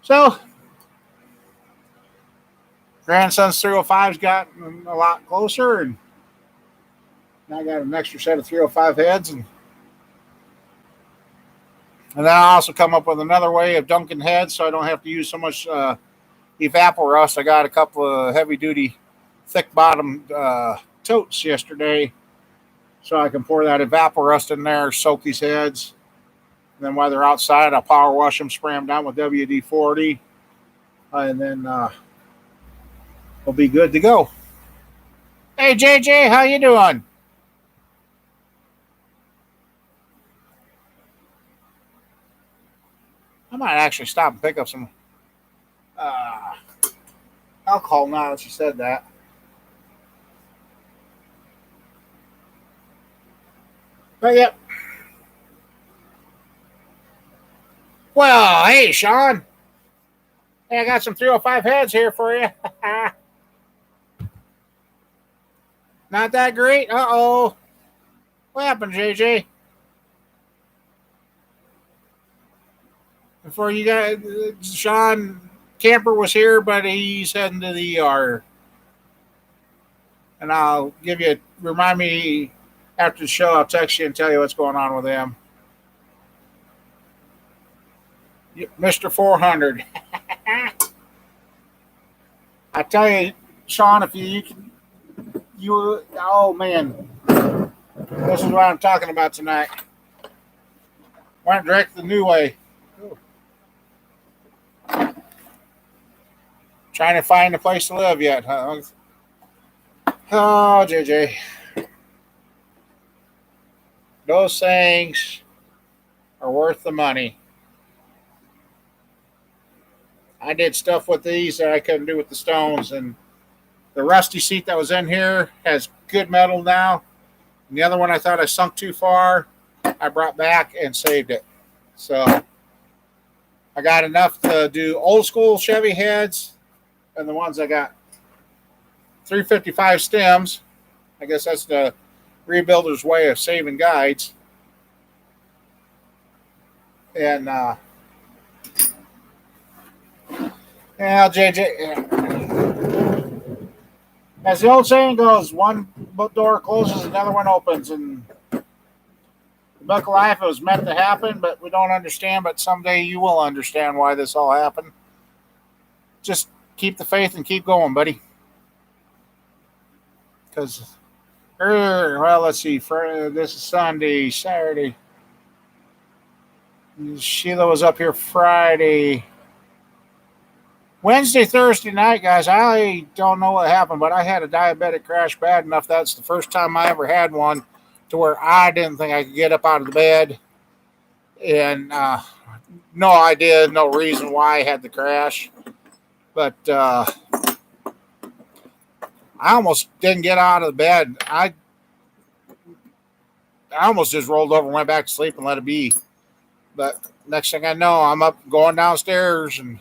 Speaker 1: So, grandson's 305's gotten a lot closer, and now I got an extra set of 305 heads, and then I also come up with another way of dunking heads, so I don't have to use so much evaporust. I got a couple of heavy-duty, thick-bottomed totes yesterday, so I can pour that evaporust in there, soak these heads. And then while they're outside, I'll power wash them, spray them down with WD-40, and then we'll be good to go. Hey, JJ, how you doing? I might actually stop and pick up some alcohol now that you said that. But yep. Well, hey, Sean. Hey, I got some 305 heads here for you. Not that great? Uh-oh. What happened, JJ? Before you got Sean Camper was here, but he's heading to the ER. And I'll remind me after the show, I'll text you and tell you what's going on with him. Mr. 400. I tell you, Sean, if you can, oh man, this is what I'm talking about tonight. Went direct the new way. Trying to find a place to live yet, huh? Oh, JJ. Those things are worth the money. I did stuff with these that I couldn't do with the stones, and the rusty seat that was in here has good metal now. And the other one I thought I sunk too far, I brought back and saved it. So I got enough to do old school Chevy heads, and the ones I got 355 stems. I guess that's the rebuilder's way of saving guides. And yeah, JJ, as the old saying goes, one door closes, another one opens. And the book of life, it was meant to happen, but we don't understand. But someday you will understand why this all happened. Just keep the faith and keep going, buddy. Because, well, let's see. This is Sunday, Saturday. Sheila was up here Friday. Wednesday, Thursday night, guys, I don't know what happened, but I had a diabetic crash bad enough. That's the first time I ever had one to where I didn't think I could get up out of the bed. And no idea, no reason why I had the crash. But I almost didn't get out of the bed. I almost just rolled over and went back to sleep and let it be. But next thing I know, I'm up going downstairs and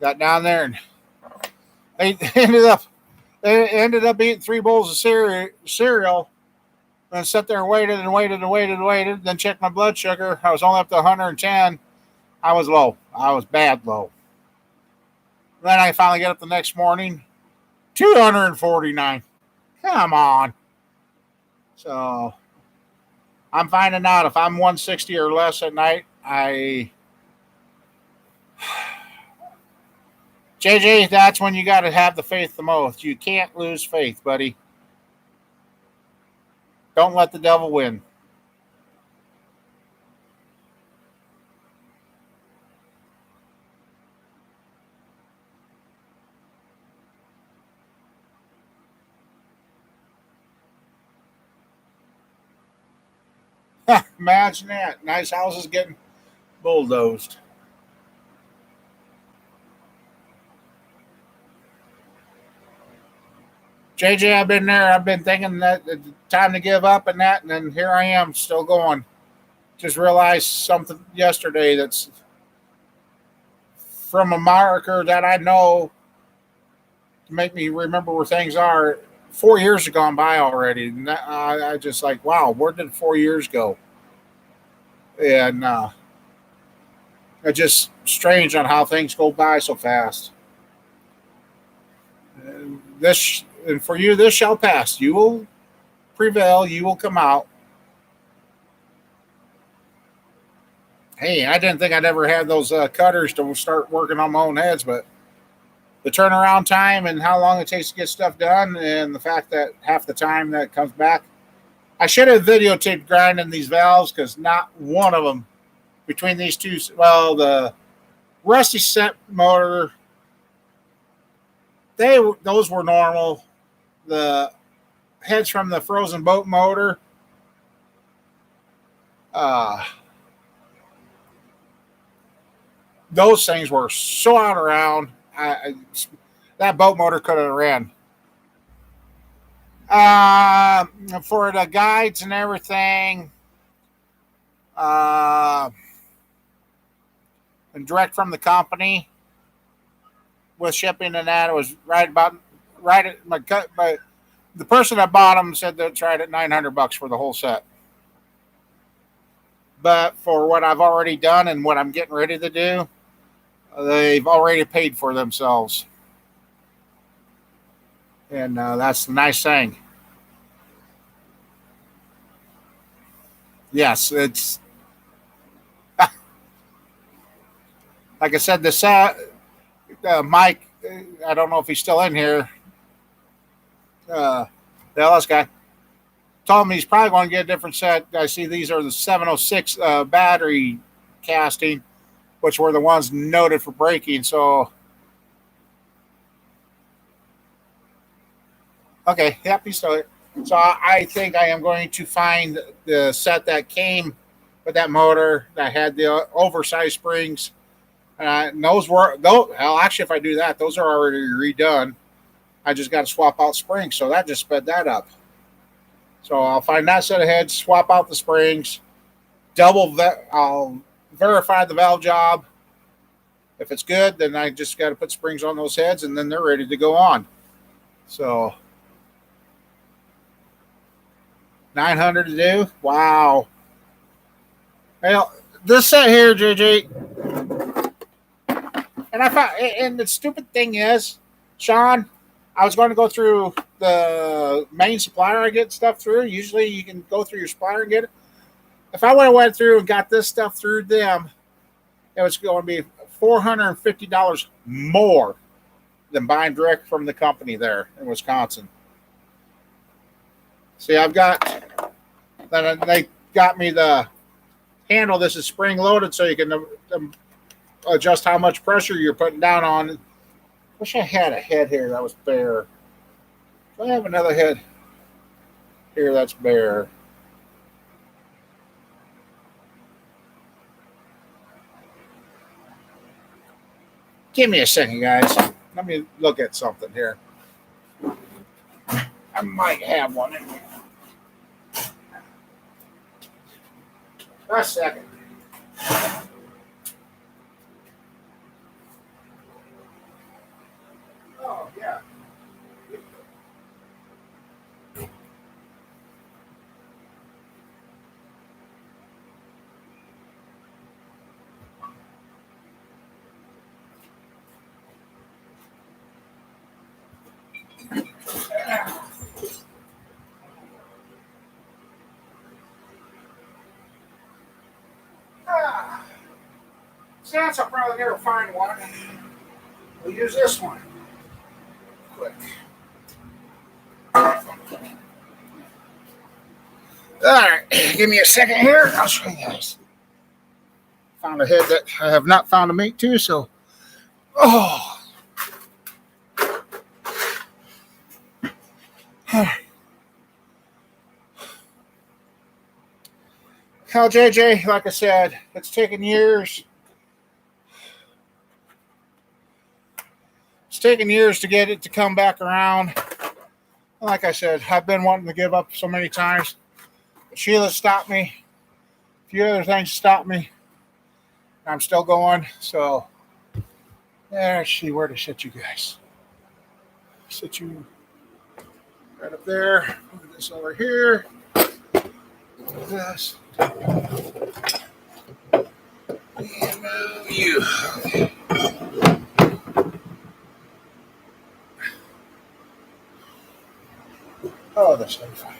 Speaker 1: got down there, and they ended up eating 3 bowls of cereal and sat there and waited and waited and waited and waited. Then checked my blood sugar. I was only up to 110. I was low. I was bad low. Then I finally get up the next morning, 249. Come on. So I'm finding out if I'm 160 or less at night, JJ, that's when you got to have the faith the most. You can't lose faith, buddy. Don't let the devil win. Imagine that. Nice houses getting bulldozed. JJ, I've been there. I've been thinking that it's time to give up and that, and then here I am still going. Just realized something yesterday that's from a marker that I know to make me remember where things are. 4 years have gone by already. And I just like, wow, where did 4 years go? And it's just strange on how things go by so fast. And for you, this shall pass. You will prevail. You will come out. Hey, I didn't think I'd ever have those cutters to start working on my own heads, but the turnaround time and how long it takes to get stuff done, and the fact that half the time that comes back. I should have videotaped grinding these valves because not one of them between these two. Well, the rusty set motor, those were normal. The heads from the frozen boat motor, those things were so out around. That boat motor could have ran. For the guides and everything, and direct from the company with shipping and that, it was right at my cut. But the person that bought them said they tried at $900 for the whole set. But for what I've already done and what I'm getting ready to do, they've already paid for themselves. And that's the nice thing. Yes, it's like I said. Mike, I don't know if he's still in here. The LS guy told me he's probably going to get a different set. I see these are the 706 battery casting, which were the ones noted for breaking. So, okay, yep, he's still here. So I think I am going to find the set that came with that motor that had the oversized springs. And those were, hell, actually, if I do that, those are already redone. I just got to swap out springs. So that just sped that up. So I'll find that set of heads, swap out the springs, I'll verify the valve job. If it's good, then I just got to put springs on those heads, and then they're ready to go on. So 900 to do. Wow. Well, this set here, JJ, and I found, and the stupid thing is, Sean, I was going to go through the main supplier I get stuff through. Usually you can go through your supplier and get it. If I would have went through and got this stuff through them, it was going to be $450 more than buying direct from the company there in Wisconsin. See, I've got, then they got me the handle. This is spring loaded, so you can adjust how much pressure you're putting down on. Wish I had a head here that was bare. Do I have another head here that's bare? Give me a second, guys. Let me look at something here. I might have one in here. A second. Oh, yeah. Ah, since I'll probably never find one, we'll use this one. Quick. All right, give me a second here. I'll show you guys. Found a head that I have not found a mate to, so. Oh. How JJ, like I said, it's taken years. It's taken years to get it to come back around. Like I said, I've been wanting to give up so many times. But Sheila stopped me. A few other things stopped me. I'm still going. So, let's see where to sit you guys. Sit you right up there. Move this over here. Move this. And move you. Okay. Oh, that's so fine.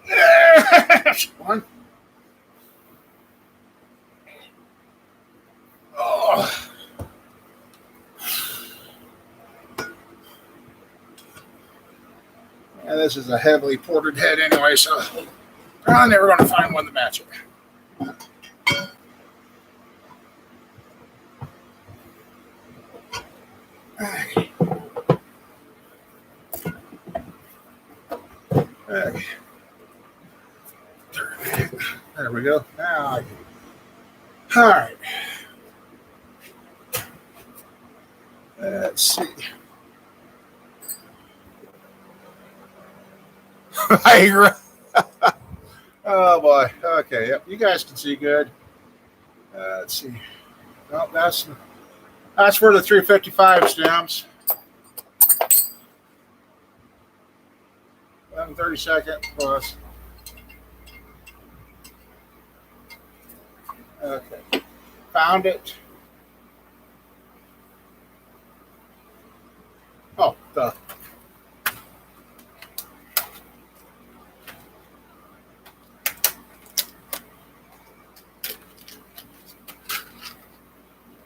Speaker 1: That's one. Oh. Yeah, this is a heavily ported head anyway, so I'm never going to find one to match it. Okay. Okay. There we go. Now, all right. Let's see. Oh boy. Okay. Yep. You guys can see good. Let's see. Well, that's for the 355 stems. 11/32 plus. Okay. Found it. Oh, duh.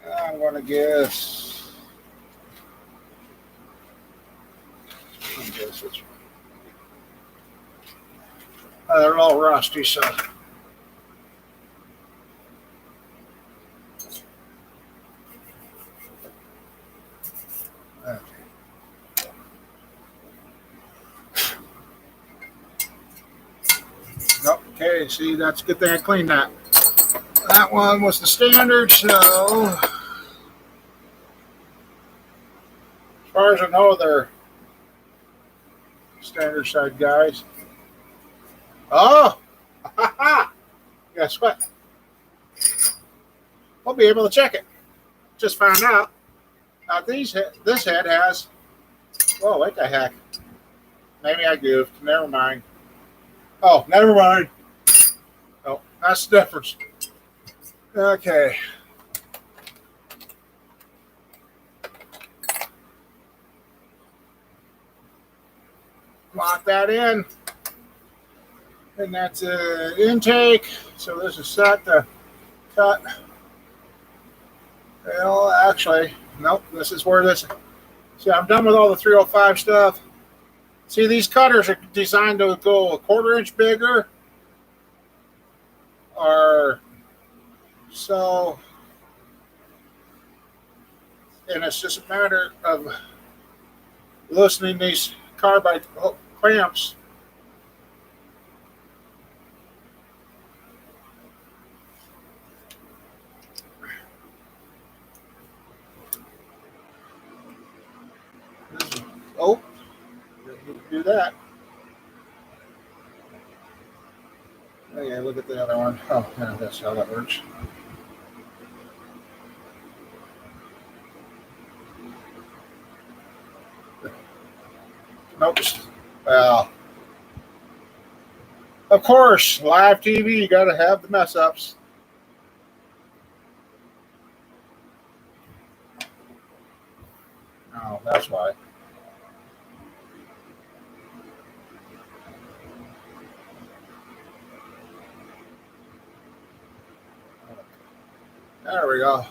Speaker 1: I'm going to guess. They're all rusty, so. Okay. Nope. Okay, see, that's a good thing I cleaned that. That one was the standard, so. As far as I know, they're standard side guys. Oh! Guess what? We'll be able to check it. Just found out. This head has. Whoa, what the heck? Maybe I goofed. Never mind. Oh, never mind. Oh, that's the difference. Okay. Lock that in. And that's an intake. So this is set to cut. Well, actually, nope. This is where this. See, I'm done with all the 305 stuff. See, these cutters are designed to go a 1/4 inch bigger. Or so. And it's just a matter of loosening these carbide clamps. Oh, didn't need to do that. Okay, look at the other one. Oh, yeah, that's how that works. Nope. Well, of course, live TV, you got to have the mess ups. Oh, that's why. There we go.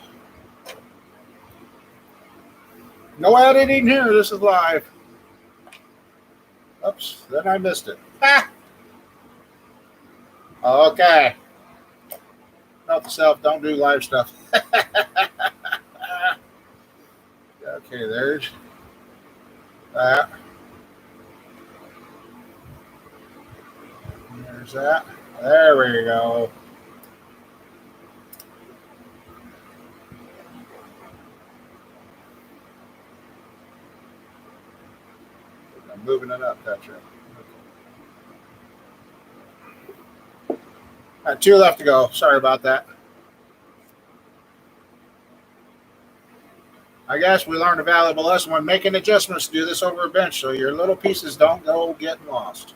Speaker 1: No editing here. This is live. Oops, then I missed it. Ah! Okay. Note to self, don't do live stuff. Okay, there's that. There's that. There we go. I'm moving it up, that's right. All right, two left to go. Sorry about that. I guess we learned a valuable lesson when making adjustments. Do this over a bench so your little pieces don't go getting lost.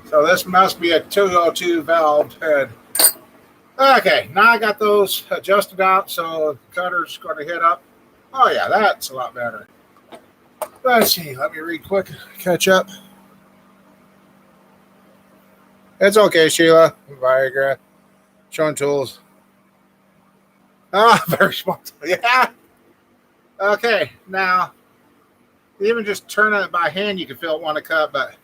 Speaker 1: So this must be a 202 valve head. Okay, now I got those adjusted out, so the cutter's going to hit up. Oh yeah, that's a lot better. Let's see. Let me read quick. Catch up. It's okay, Sheila. Viagra. Showing tools. Ah, very small. Yeah. Okay, now even just turning it by hand, you can feel it want to cut, but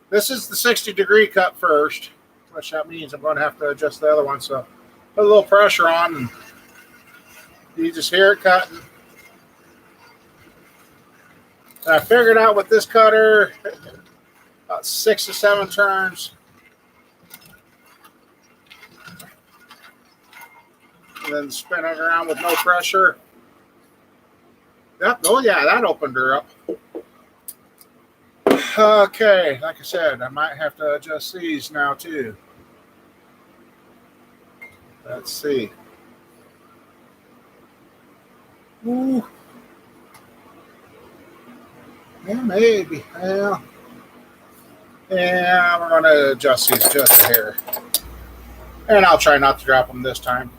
Speaker 1: this is the 60-degree cut first, which that means I'm going to have to adjust the other one. So put a little pressure on, and you just hear it cutting. And I figured out with this cutter, about 6 to 7 turns. And then spin it around with no pressure. Yep. Oh, yeah, that opened her up. Okay, like I said, I might have to adjust these now, too. Let's see. Ooh. Yeah, maybe. Yeah. Yeah, we're going to adjust these just a hair. And I'll try not to drop them this time.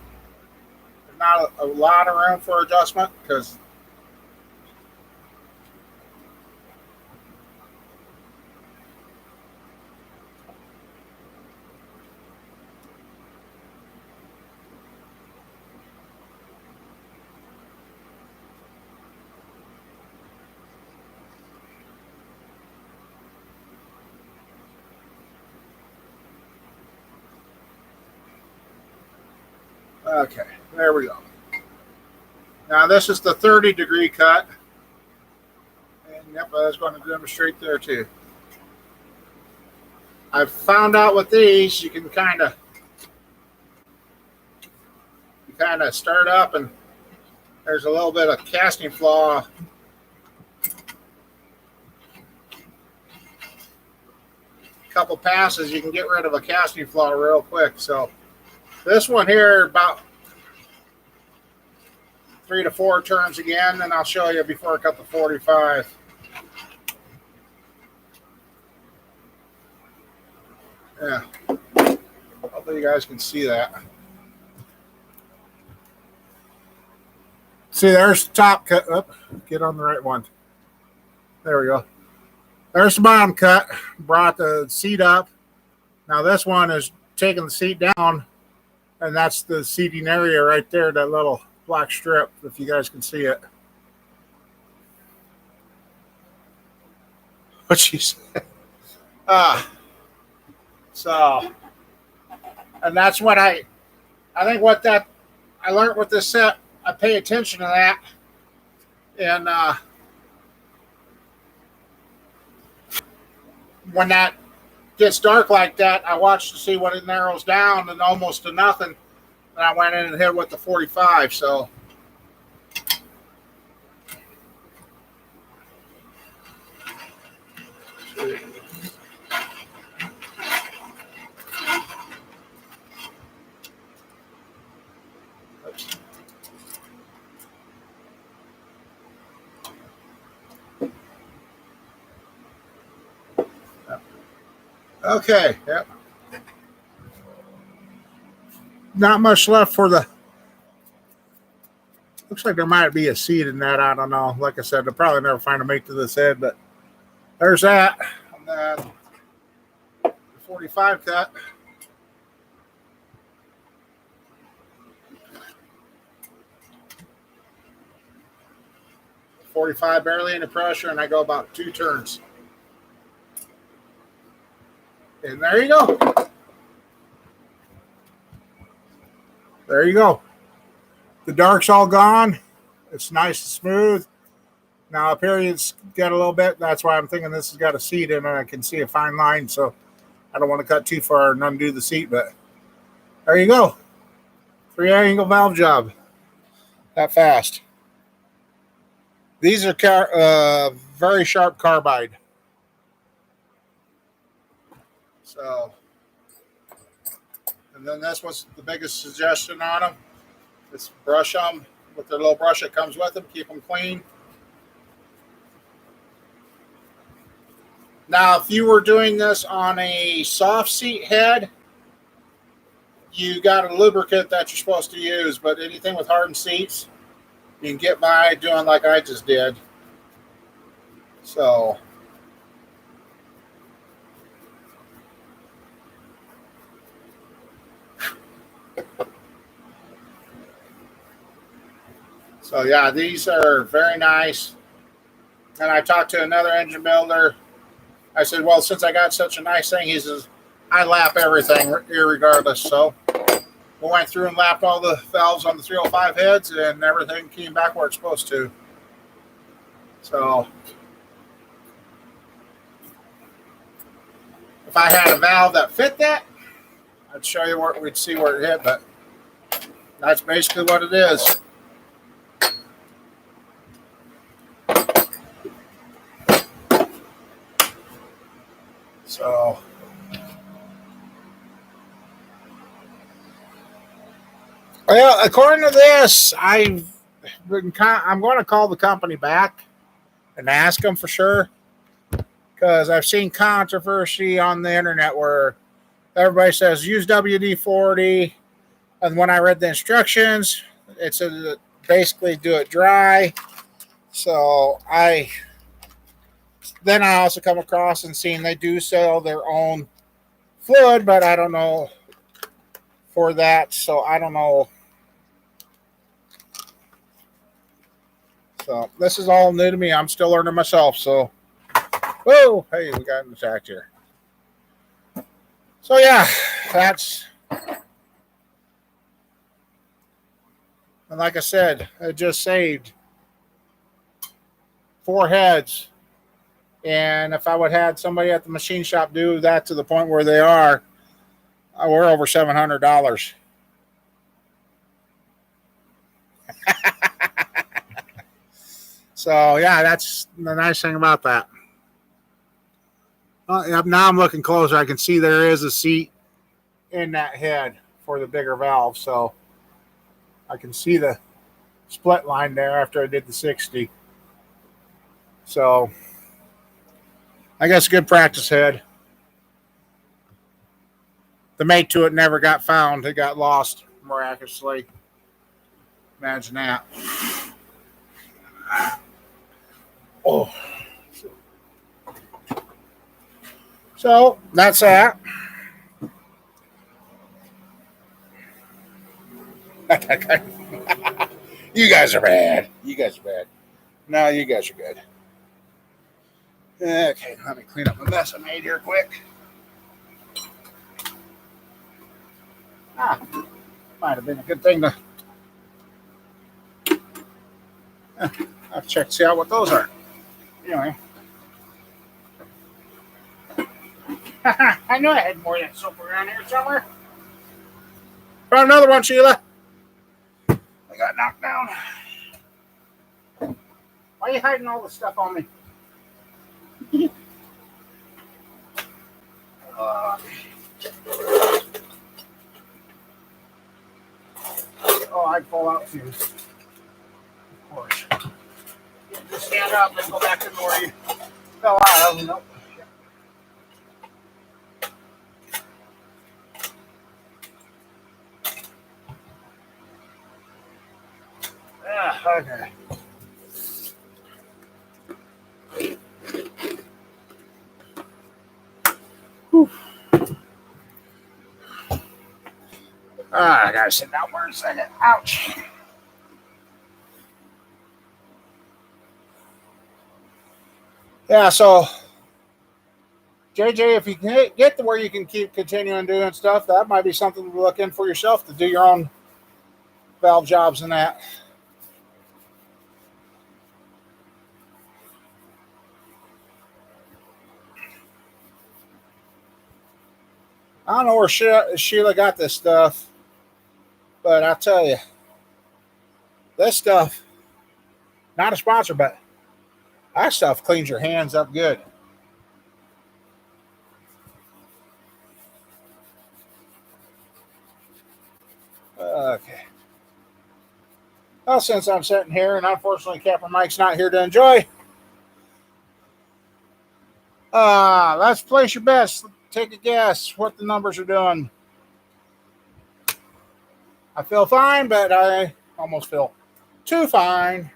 Speaker 1: There's not a lot of room for adjustment because okay, there we go. Now this is the 30-degree cut. And yep, that's going to demonstrate there too. I've found out with these, you kind of start up and there's a little bit of casting flaw. A couple passes, you can get rid of a casting flaw real quick. So this one here, about 3 to 4 turns again, and I'll show you before I cut the 45. Yeah, hopefully you guys can see that. See, there's the top cut. Oh, get on the right one. There we go. There's the bottom cut. Brought the seat up. Now this one is taking the seat down, and that's the seating area right there, that little black strip, if you guys can see it. What she said. So, and that's what I think what that I learned with this set. I pay attention to that, and when that gets dark like that, I watch to see when it narrows down and almost to nothing. And I went in and hit with the 45. So Okay, yep. Not much left for the. Looks like there might be a seed in that. I don't know. Like I said, they'll probably never find a mate to this head, but there's that. And then the 45 cut. 45 barely into pressure, and I go about 2 turns. And there you go. There you go. The dark's all gone. It's nice and smooth. Now up here it's got a little bit. That's why I'm thinking this has got a seat in it. I can see a fine line, so I don't want to cut too far and undo the seat. But there you go. 3-angle valve job. That fast. These are very sharp carbide. So, and then this was the biggest suggestion on them. Just brush them with the little brush that comes with them. Keep them clean. Now, if you were doing this on a soft seat head, you got a lubricant that you're supposed to use, but anything with hardened seats, you can get by doing like I just did. So, yeah, these are very nice. And I talked to another engine builder. I said, well, since I got such a nice thing, he says, I lap everything irregardless. So we went through and lapped all the valves on the 305 heads, and everything came back where it's supposed to. So if I had a valve that fit that, I'd show you where we'd see where it hit, but that's basically what it is. So well, according to this, I'm going to call the company back and ask them for sure, because I've seen controversy on the internet where everybody says use WD-40, and when I read the instructions, it said basically do it dry. So I also come across and seen they do sell their own fluid, but I don't know for that, so I don't know. So this is all new to me. I'm still learning myself. So, whoa, hey, we got attacked here. So yeah, that's, and like I said, it just saved 4 heads. And if I would have had somebody at the machine shop do that to the point where they are, we're over $700. So yeah, that's the nice thing about that. Now I'm looking closer. I can see there is a seat in that head for the bigger valve. So I can see the split line there after I did the 60. So I guess good practice head. The mate to it never got found. It got lost miraculously. Imagine that. Oh. So that's that. You guys are bad. You guys are bad. No, you guys are good. Okay, let me clean up the mess I made here quick. Might have been a good thing to I've checked to see out what those are. Anyway. I knew I had more of that soap around here somewhere. Found another one, Sheila. I got knocked down. Why are you hiding all this stuff on me? I'd fall out too. Of course. You just stand up and go back to where you fell out of. Nope. Okay. Whew. I gotta sit down for a second. Ouch. Yeah, so JJ, if you can get to where you can keep continuing doing stuff, that might be something to look in for yourself to do your own valve jobs and that. I don't know where Sheila got this stuff, but I tell you, this stuff, not a sponsor, but that stuff cleans your hands up good. Okay. Well, since I'm sitting here and unfortunately Captain Mike's not here to enjoy, let's place your bets. Take a guess what the numbers are doing. I feel fine, but I almost feel too fine.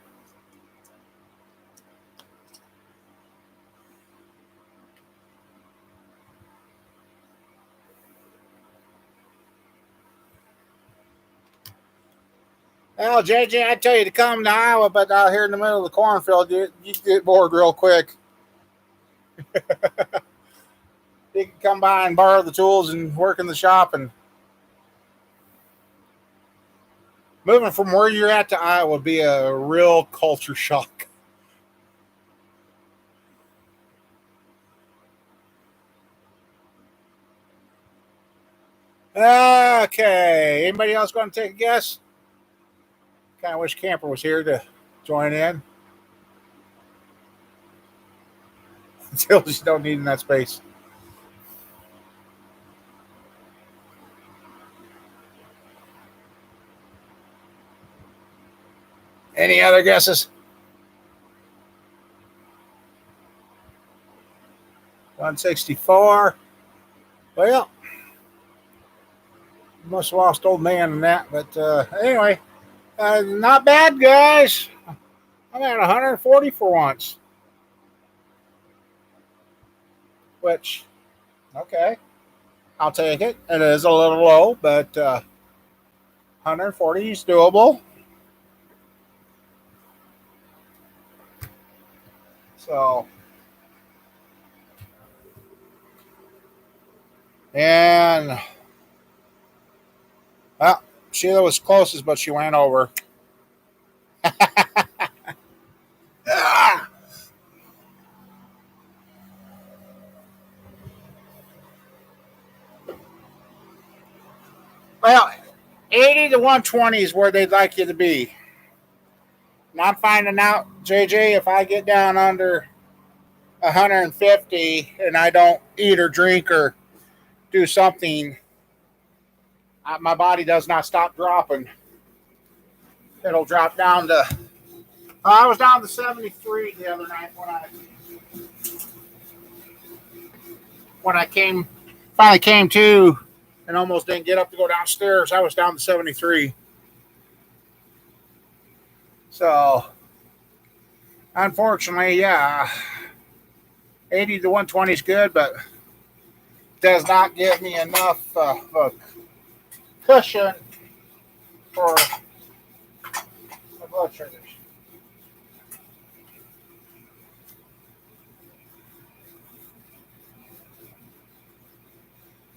Speaker 1: Well, JJ, I tell you to come to Iowa, but out here in the middle of the cornfield, you get bored real quick. You can come by and borrow the tools and work in the shop. And moving from where you're at to Iowa would be a real culture shock. Okay. Anybody else going to take a guess? Kind of wish Camper was here to join in. Until you don't need in that space. Any other guesses? 164. Well, must have lost old man in that. But anyway, not bad, guys. I'm at 140 for once. Which, okay, I'll take it. It is a little low, but 140 is doable. So, and well, Sheila was closest, but she went over. Well, 80 to 120 is where they'd like you to be. And I'm finding out, JJ, if I get down under 150 and I don't eat or drink or do something, my body does not stop dropping. It'll drop down to. I was down to 73 the other night when I finally came to, and almost didn't get up to go downstairs. I was down to 73. So, unfortunately, yeah, 80 to 120 is good, but does not give me enough cushion for my blood sugars.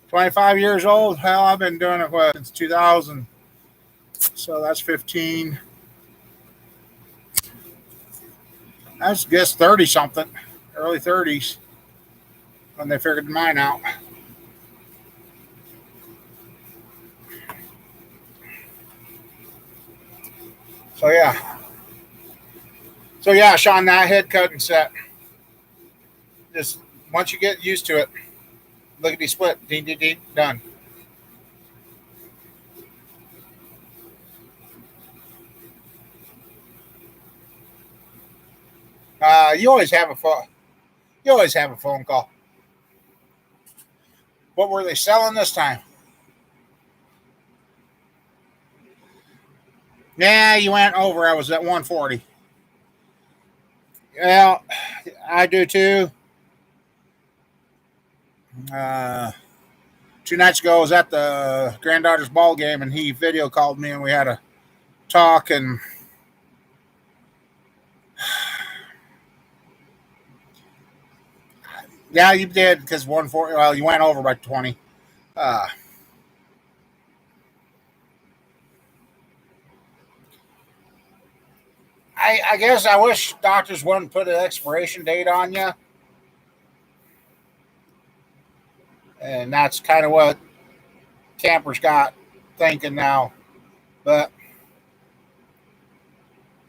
Speaker 1: $25 old. Hell, I've been doing it since 2000. So that's 15. I guess 30 something, early 30s when they figured mine out. So yeah, Sean, that head cutting set. Just once you get used to it, lickety split, ding ding ding, done. You always have a phone. You always have a phone call. What were they selling this time? Yeah, you went over. I was at 140. Well, I do too. Uh, 2 nights ago, I was at the granddaughter's ball game, and he video called me, and we had a talk. And yeah, you did because 140. Well, you went over by 20. Uh, I guess I wish doctors wouldn't put an expiration date on you, and that's kind of what campers got thinking now. But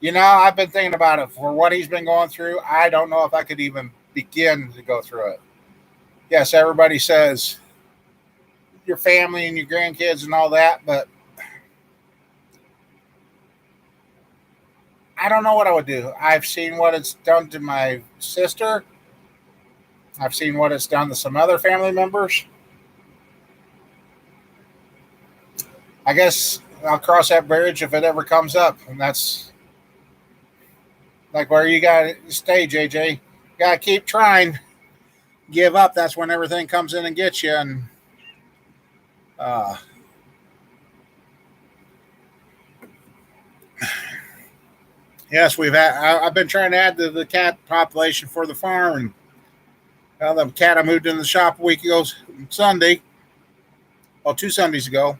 Speaker 1: I've been thinking about it for what he's been going through. I don't know if I could even begin to go through it. Yes, everybody says your family and your grandkids and all that, but I don't know what I would do. I've seen what it's done to my sister. I've seen what it's done to some other family members. I guess I'll cross that bridge if it ever comes up, and that's like where you got to stay, JJ. You got to keep trying. Give up. That's when everything comes in and gets you. And uh, yes, I've been trying to add to the cat population for the farm, and the cat I moved in the shop a week ago Sunday. Well, 2 Sundays ago.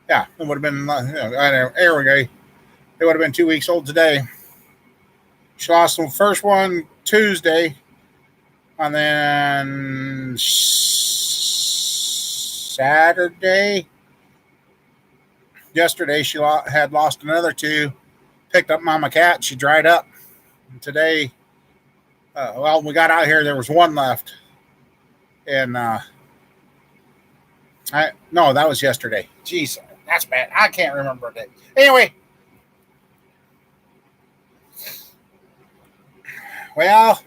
Speaker 1: Yeah, it would have been. There we go. It would have been 2 weeks old today. She lost the first one Tuesday, and then Saturday, yesterday, she had lost another two. Picked up Mama Cat. She dried up. And today, when we got out here, there was one left. And no, that was yesterday. Jeez, that's bad. I can't remember a day. Anyway, well,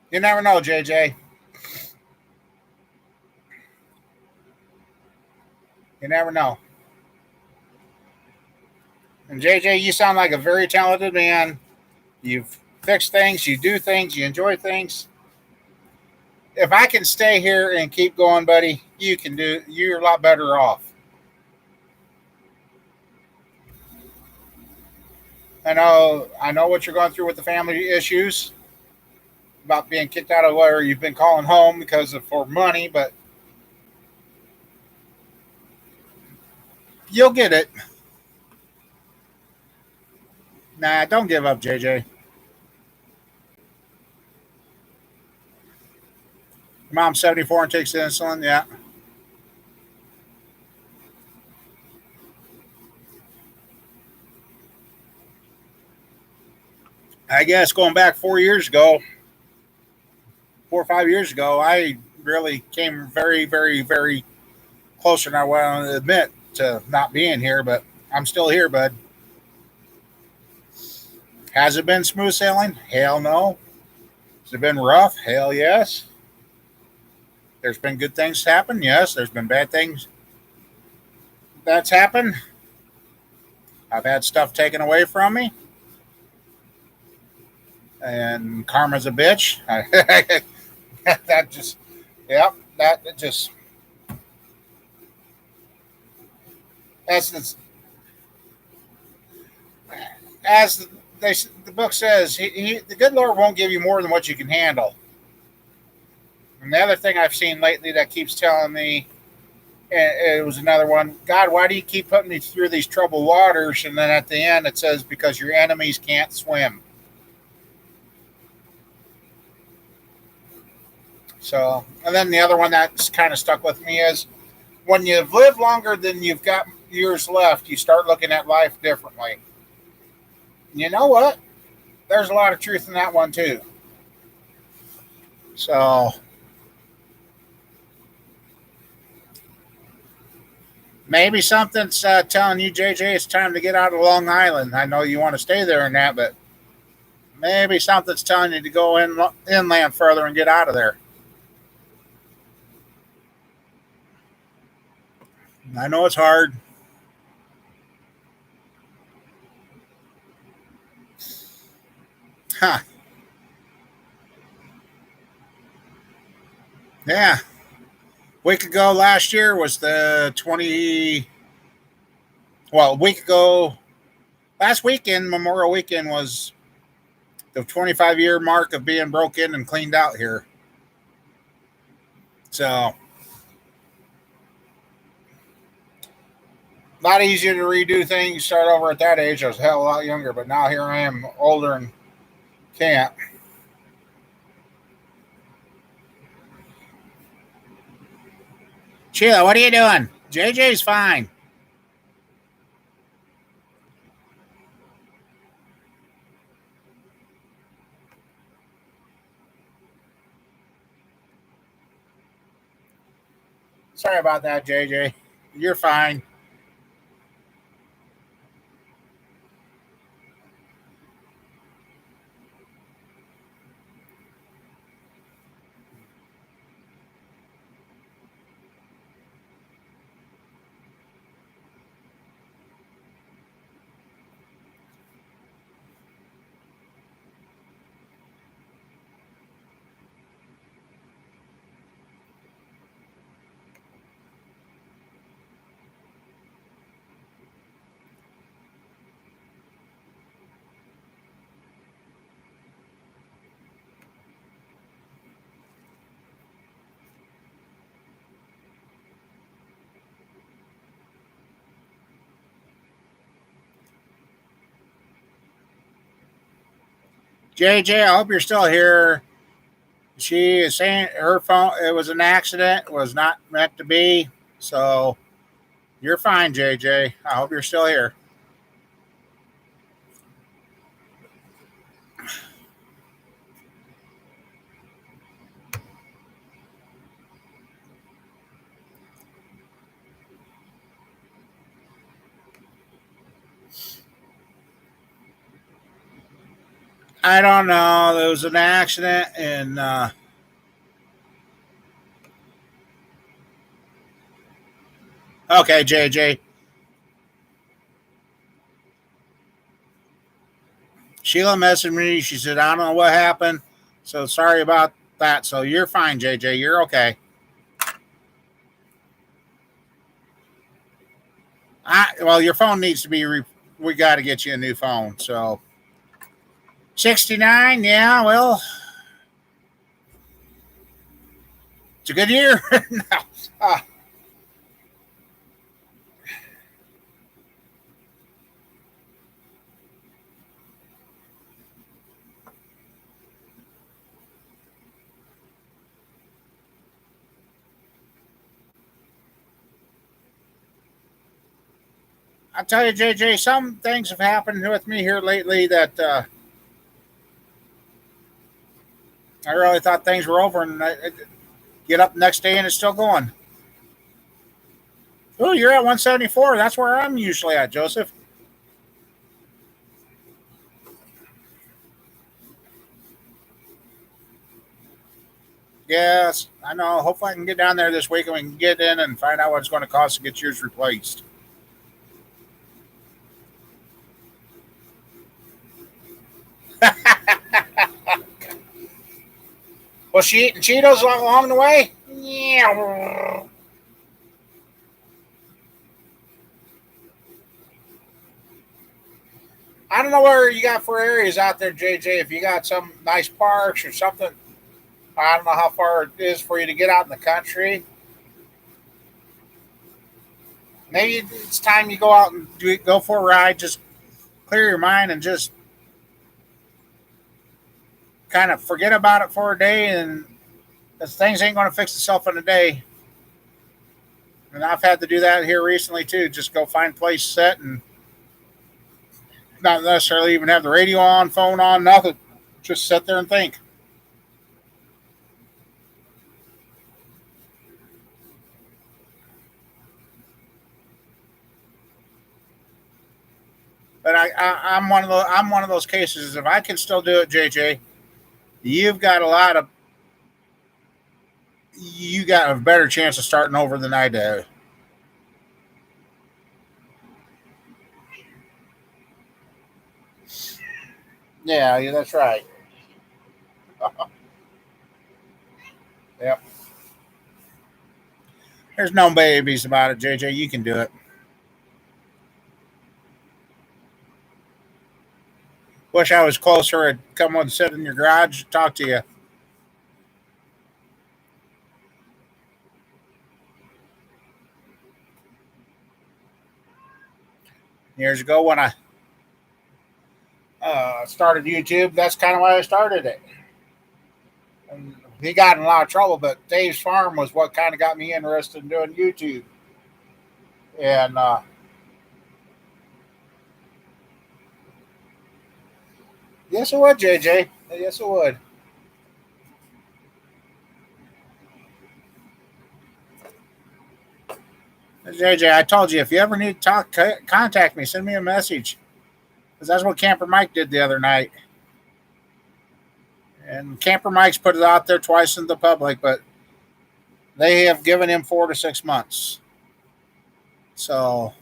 Speaker 1: you never know, JJ. You never know. And JJ, you sound like a very talented man. You've fixed things, you do things, you enjoy things. If I can stay here and keep going, buddy, you're a lot better off. I know what you're going through with the family issues about being kicked out of where you've been calling home because of for money, but you'll get it. Nah, don't give up, JJ. Mom's 74 and takes insulin. Yeah. I guess going back 4 years ago, 4 or 5 years ago, I really came very, very, very closer than I want to admit to not being here, but I'm still here, bud. Has it been smooth sailing? Hell no. Has it been rough? Hell yes. There's been good things happen. Yes. There's been bad things that's happened. I've had stuff taken away from me, and karma's a bitch. That just, yep, that just, as as the book says, the good Lord won't give you more than what you can handle. And the other thing I've seen lately that keeps telling me, and it was another one, God, why do you keep putting me through these troubled waters? And then at the end it says, because your enemies can't swim. So, and then the other one that's kind of stuck with me is when you've lived longer than you've got years left, you start looking at life differently. You know what? There's a lot of truth in that one too. So maybe something's telling you, JJ, it's time to get out of Long Island. I know you want to stay there and that, but maybe something's telling you to go inland further and get out of there. I know it's hard. Huh. Yeah. Week ago last year was the 20. Well, a week ago, last weekend, Memorial Weekend, was the 25-year mark of being broke in and cleaned out here. So, not easy to redo things, start over at that age. I was a hell of a lot younger, but now here I am, older and can't. Sheila, what are you doing? JJ's fine. Sorry about that, JJ. You're fine. JJ, I hope you're still here. She is saying her phone, it was an accident, it was not meant to be. So you're fine, JJ. I hope you're still here. I don't know. There was an accident, and okay, JJ. Sheila messaged me. She said, I don't know what happened. So sorry about that. So you're fine, JJ. You're okay. Well, your phone needs to be, we got to get you a new phone. So 69, yeah, well, it's a good year. No. uh, I'll tell you, JJ, some things have happened with me here lately that I really thought things were over, and I get up the next day and it's still going. Oh, you're at 174. That's where I'm usually at, Joseph. Yes, I know. Hopefully, I can get down there this week and we can get in and find out what it's going to cost to get yours replaced. Was she eating Cheetos along the way? Yeah. I don't know where you got for areas out there, JJ. If you got some nice parks or something, I don't know how far it is for you to get out in the country. Maybe it's time you go out and go for a ride. Just clear your mind and just kind of forget about it for a day. And because things ain't going to fix itself in a day. And I've had to do that here recently too. Just go find a place set and not necessarily even have the radio on, phone on, nothing. Just sit there and think. But I'm one of those cases. If I can still do it, JJ, you've got a lot of you got a better chance of starting over than I do. Yeah, that's right. Yep. There's no babies about it, JJ. You can do it. Wish I was closer. I'd come and sit in your garage, talk to you. Years ago when I started YouTube, that's kind of why I started it. And he got in a lot of trouble, but Dave's Farm was what kind of got me interested in doing YouTube. And yes, it would, JJ. Yes, it would. JJ, I told you if you ever need to talk, contact me. Send me a message because that's what Camper Mike did the other night. And Camper Mike's put it out there twice in the public, but they have given him 4 to 6 months. So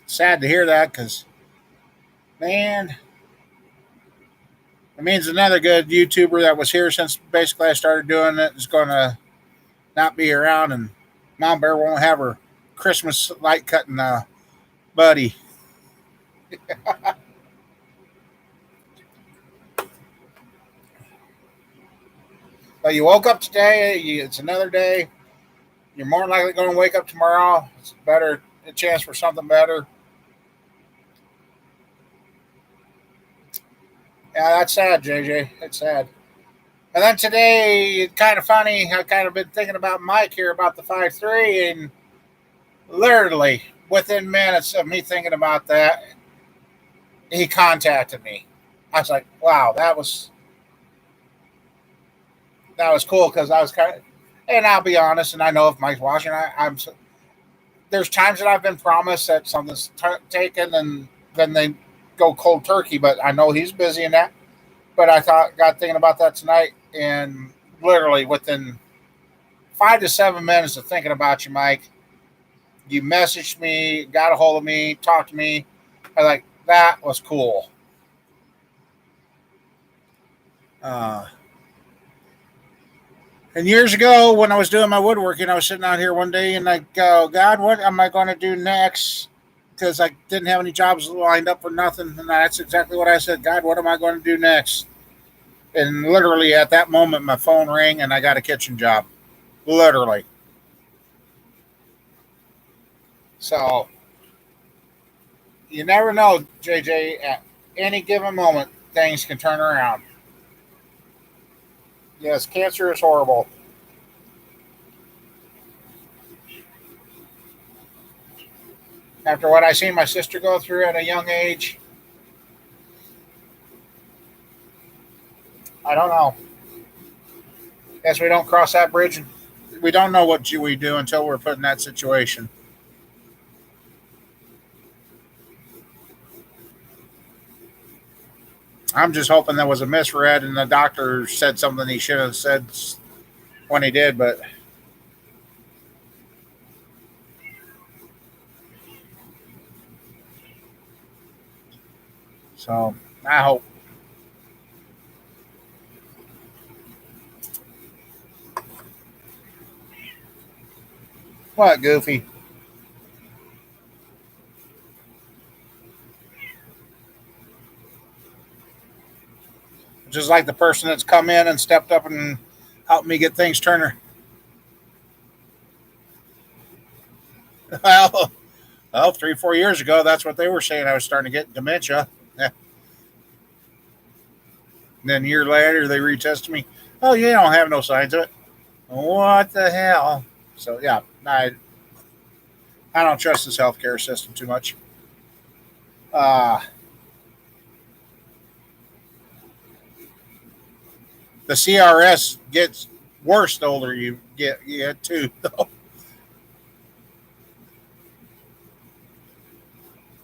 Speaker 1: sad to hear that because, man, it means another good YouTuber that was here since basically I started doing it is going to not be around, and Mom Bear won't have her Christmas light cutting buddy. But you woke up today, it's another day. You're more than likely going to wake up tomorrow. It's better, a chance for something better. Yeah, that's sad, JJ. It's sad. And then today, it's kind of funny. I kind of been thinking about Mike here about the 5-3, and literally within minutes of me thinking about that, he contacted me. I was like, "Wow, that was cool," because I was kind of, and I'll be honest, and I know if Mike's watching, I'm there's times that I've been promised that something's taken, and then they go cold turkey. But I know he's busy in that. But I got thinking about that tonight, and literally within 5 to 7 minutes of thinking about you, Mike, you messaged me, got a hold of me, talked to me. I was like, that was cool. Uh, and years ago, when I was doing my woodworking, I was sitting out here one day and I go, God, what am I going to do next? Because I didn't have any jobs lined up for nothing. And that's exactly what I said. God, what am I going to do next? And literally at that moment, my phone rang and I got a kitchen job. Literally. So you never know, JJ. At any given moment, things can turn around. Yes, cancer is horrible. After what I seen my sister go through at a young age, I don't know. Guess we don't cross that bridge. We don't know what we do until we're put in that situation. I'm just hoping that was a misread and the doctor said something he should have said when he did. But so I hope. What, Goofy? Just like the person that's come in and stepped up and helped me get things turning. Well, well, 3, 4 years ago, that's what they were saying. I was starting to get dementia. Yeah. And then a year later, they retested me. Oh, you don't have no signs of it. What the hell? So yeah, I don't trust this healthcare system too much. Uh, the CRS gets worse the older you get too. Though,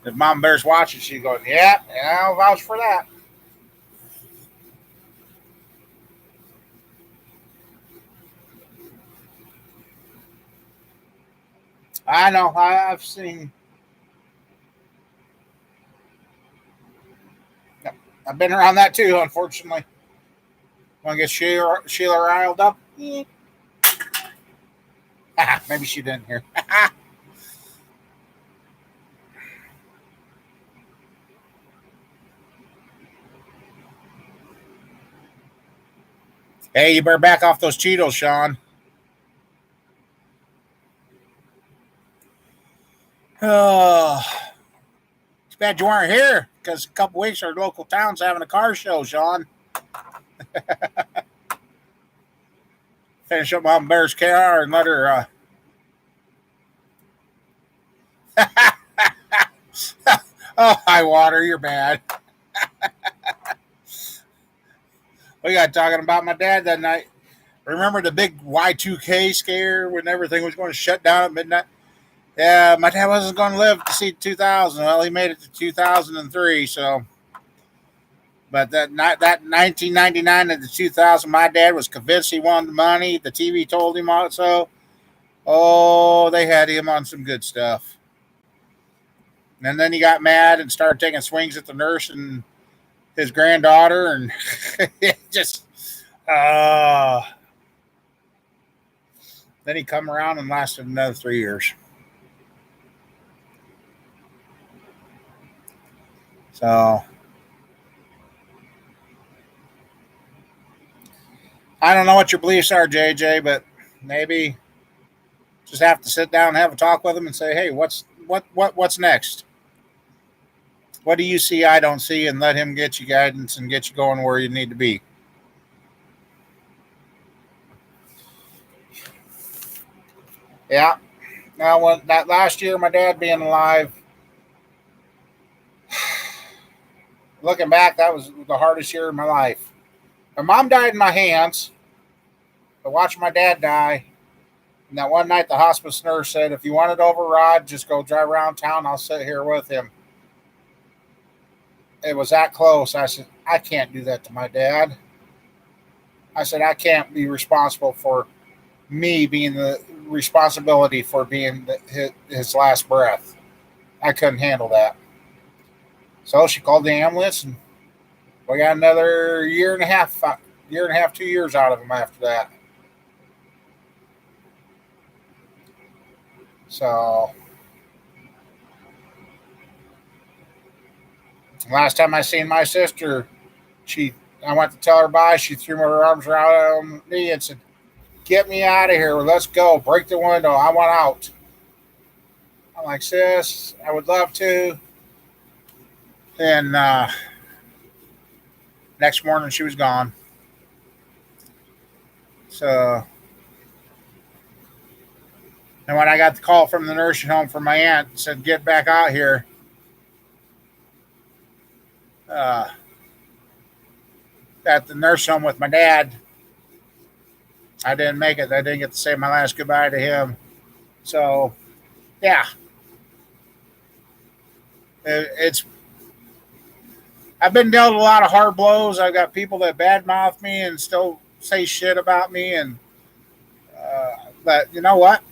Speaker 1: if Mom Bear's watching, she's going, "Yeah, I'll vouch for that." I know. I've seen. I've been around that too, unfortunately. Want to get Sheila riled up? Maybe she didn't hear. Hey, you better back off those Cheetos, Sean. Oh, it's bad you weren't here because a couple weeks our local town's having a car show, Sean. Finish up Mom Bear's car and let her. Oh, high water, you're bad. We got talking about my dad that night. Remember the big Y2K scare when everything was going to shut down at midnight? Yeah, my dad wasn't going to live to see 2000. Well, he made it to 2003. So, but that 1999 to 2000, my dad was convinced he wanted the money. The TV told him so. Oh, they had him on some good stuff. And then he got mad and started taking swings at the nurse and his granddaughter, and just then he come around and lasted another 3 years. So I don't know what your beliefs are, JJ, but maybe just have to sit down and have a talk with him and say, hey, what's next? What do you see I don't see, and let him get you guidance and get you going where you need to be. Yeah. Now, when that last year, my dad being alive, looking back, that was the hardest year of my life. My mom died in my hands. I watched my dad die. And that one night, the hospice nurse said, if you want it over, Rod, just go drive around town. I'll sit here with him. It was that close. I said, I can't do that to my dad. I said, I can't be responsible for me being the responsibility for being his last breath. I couldn't handle that. So she called the ambulance, and we got another year and a half, 2 years out of him after that. So last time I seen my sister, I went to tell her bye. She threw her arms around me and said, "Get me out of here. Let's go. Break the window. I want out." I'm like, sis, I would love to. And next morning, she was gone. So, and when I got the call from the nursing home from my aunt, said, "Get back out here." Uh, at the nursing home with my dad, I didn't make it. I didn't get to say my last goodbye to him. So, yeah, it's. I've been dealt a lot of hard blows. I've got people that badmouth me and still say shit about me, and but you know what?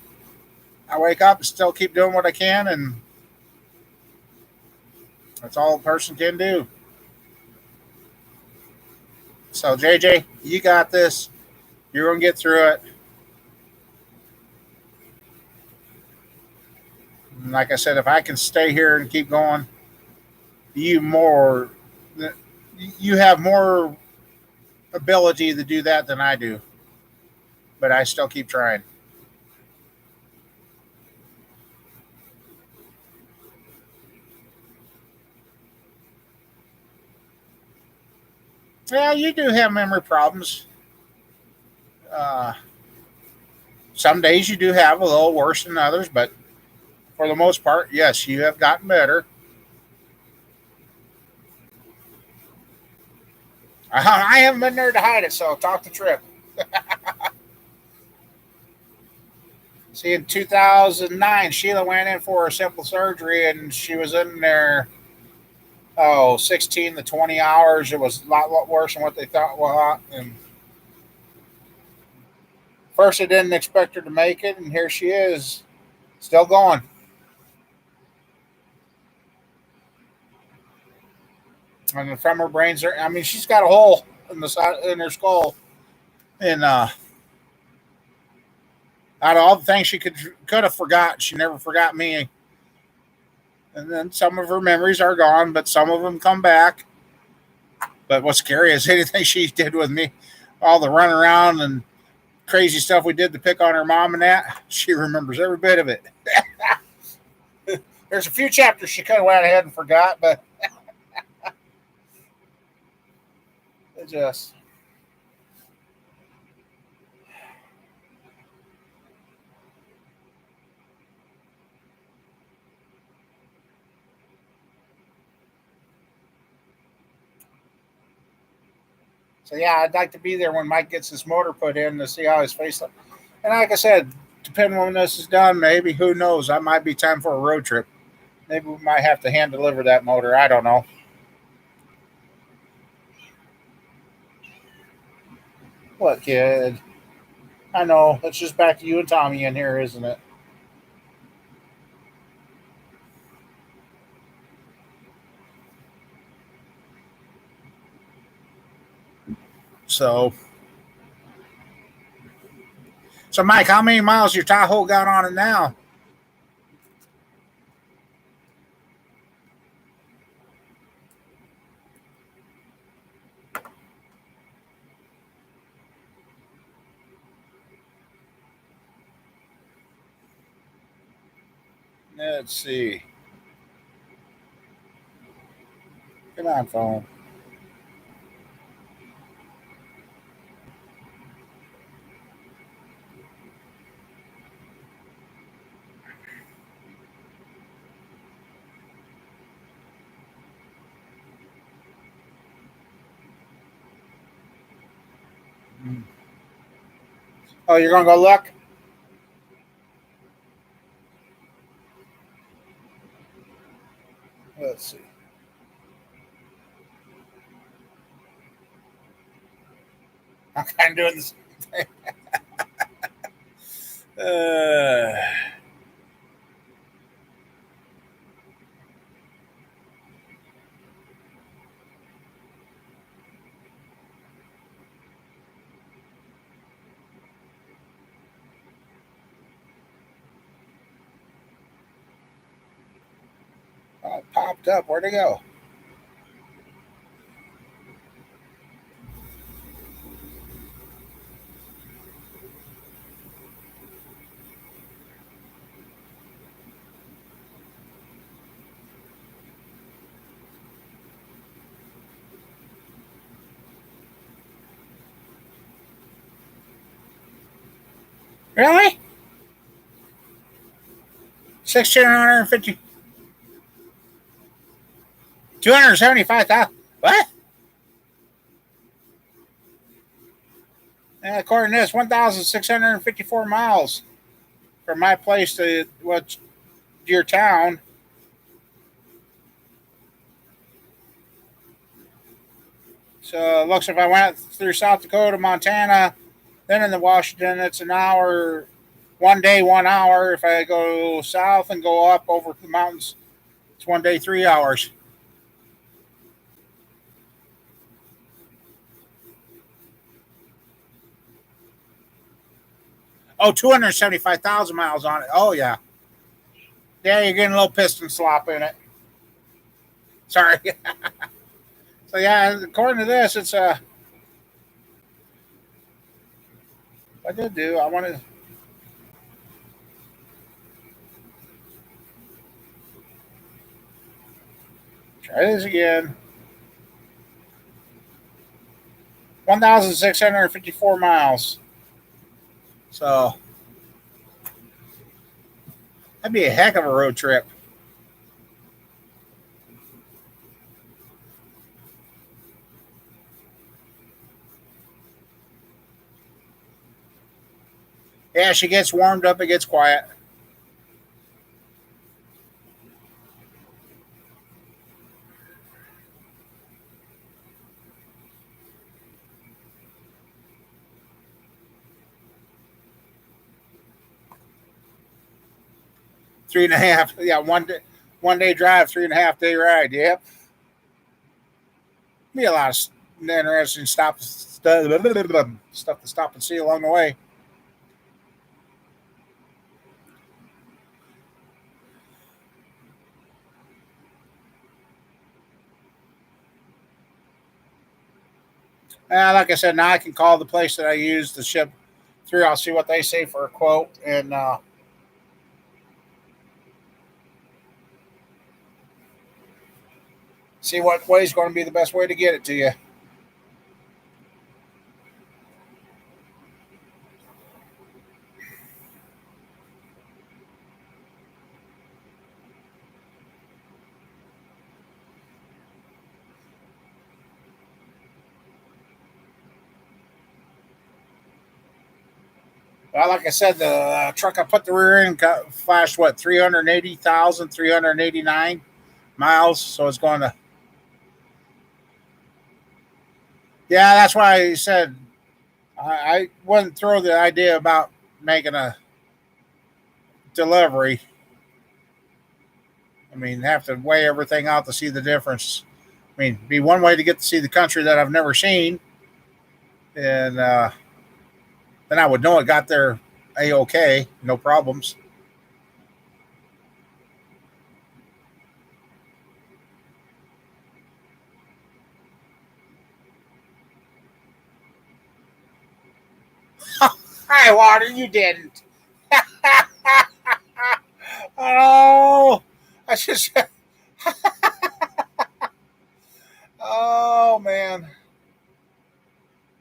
Speaker 1: I wake up and still keep doing what I can, and that's all a person can do. So, JJ, you got this. You're gonna get through it. And like I said, if I can stay here and keep going, you more, you have more ability to do that than I do. But I still keep trying. Yeah, you do have memory problems. Uh, some days you do have a little worse than others, but for the most part, yes, you have gotten better. I haven't been there to hide it, so talk to Trip. See, in 2009, Sheila went in for a simple surgery, and she was in there, 16 to 20 hours. It was a lot worse than what they thought. Well, and first, I didn't expect her to make it, and here she is, still going. And from her brains, I mean, she's got a hole in the side in her skull, and out of all the things she could have forgot, she never forgot me. And then some of her memories are gone, but some of them come back. But what's scary is anything she did with me, all the run around and crazy stuff we did to pick on her mom and that, she remembers every bit of it. There's a few chapters she could have went ahead and forgot, but it just. So yeah, I'd like to be there when Mike gets his motor put in to see how his face looks. And like I said, depending on when this is done, maybe who knows? That might be time for a road trip. Maybe we might have to hand deliver that motor. I don't know. What kid? I know. It's just back to you and Tommy in here, isn't it? So, so Mike, how many miles your Tahoe got on it now? Let's see. Come on, phone. Oh, you're gonna go look? Let's see. I'm kind of doing this. Uh, it popped up. Where'd it go? Really? 1,650, 275,000. What? According to this, 1,654 miles from my place to what your town. So it looks if I went through South Dakota, Montana, then in the Washington, it's an hour, 1 day, 1 hour. If I go south and go up over the mountains, it's 1 day, 3 hours. Oh, 275,000 miles on it. Oh, yeah. Yeah, you're getting a little piston slop in it. Sorry. So, yeah, according to this, it's I did do. I want to try this again. 1,654 miles. So, that'd be a heck of a road trip. Yeah, she gets warmed up, it gets quiet. 3.5. Yeah, 1 day drive, 3.5 day ride. Yep. Be a lot of interesting stuff to stop and see along the way. Like I said, now I can call the place that I use to ship through. I'll see what they say for a quote and see what way is going to be the best way to get it to you. Well, like I said, the truck I put the rear in flashed what 380,000, 389 miles. So it's going to. Yeah, that's why I said I wouldn't throw the idea about making a delivery. I mean, have to weigh everything out to see the difference. I mean, be one way to get to see the country that I've never seen, and then I would know it got there a okay, no problems. Hi, Water, you didn't. Oh, I just. Oh man,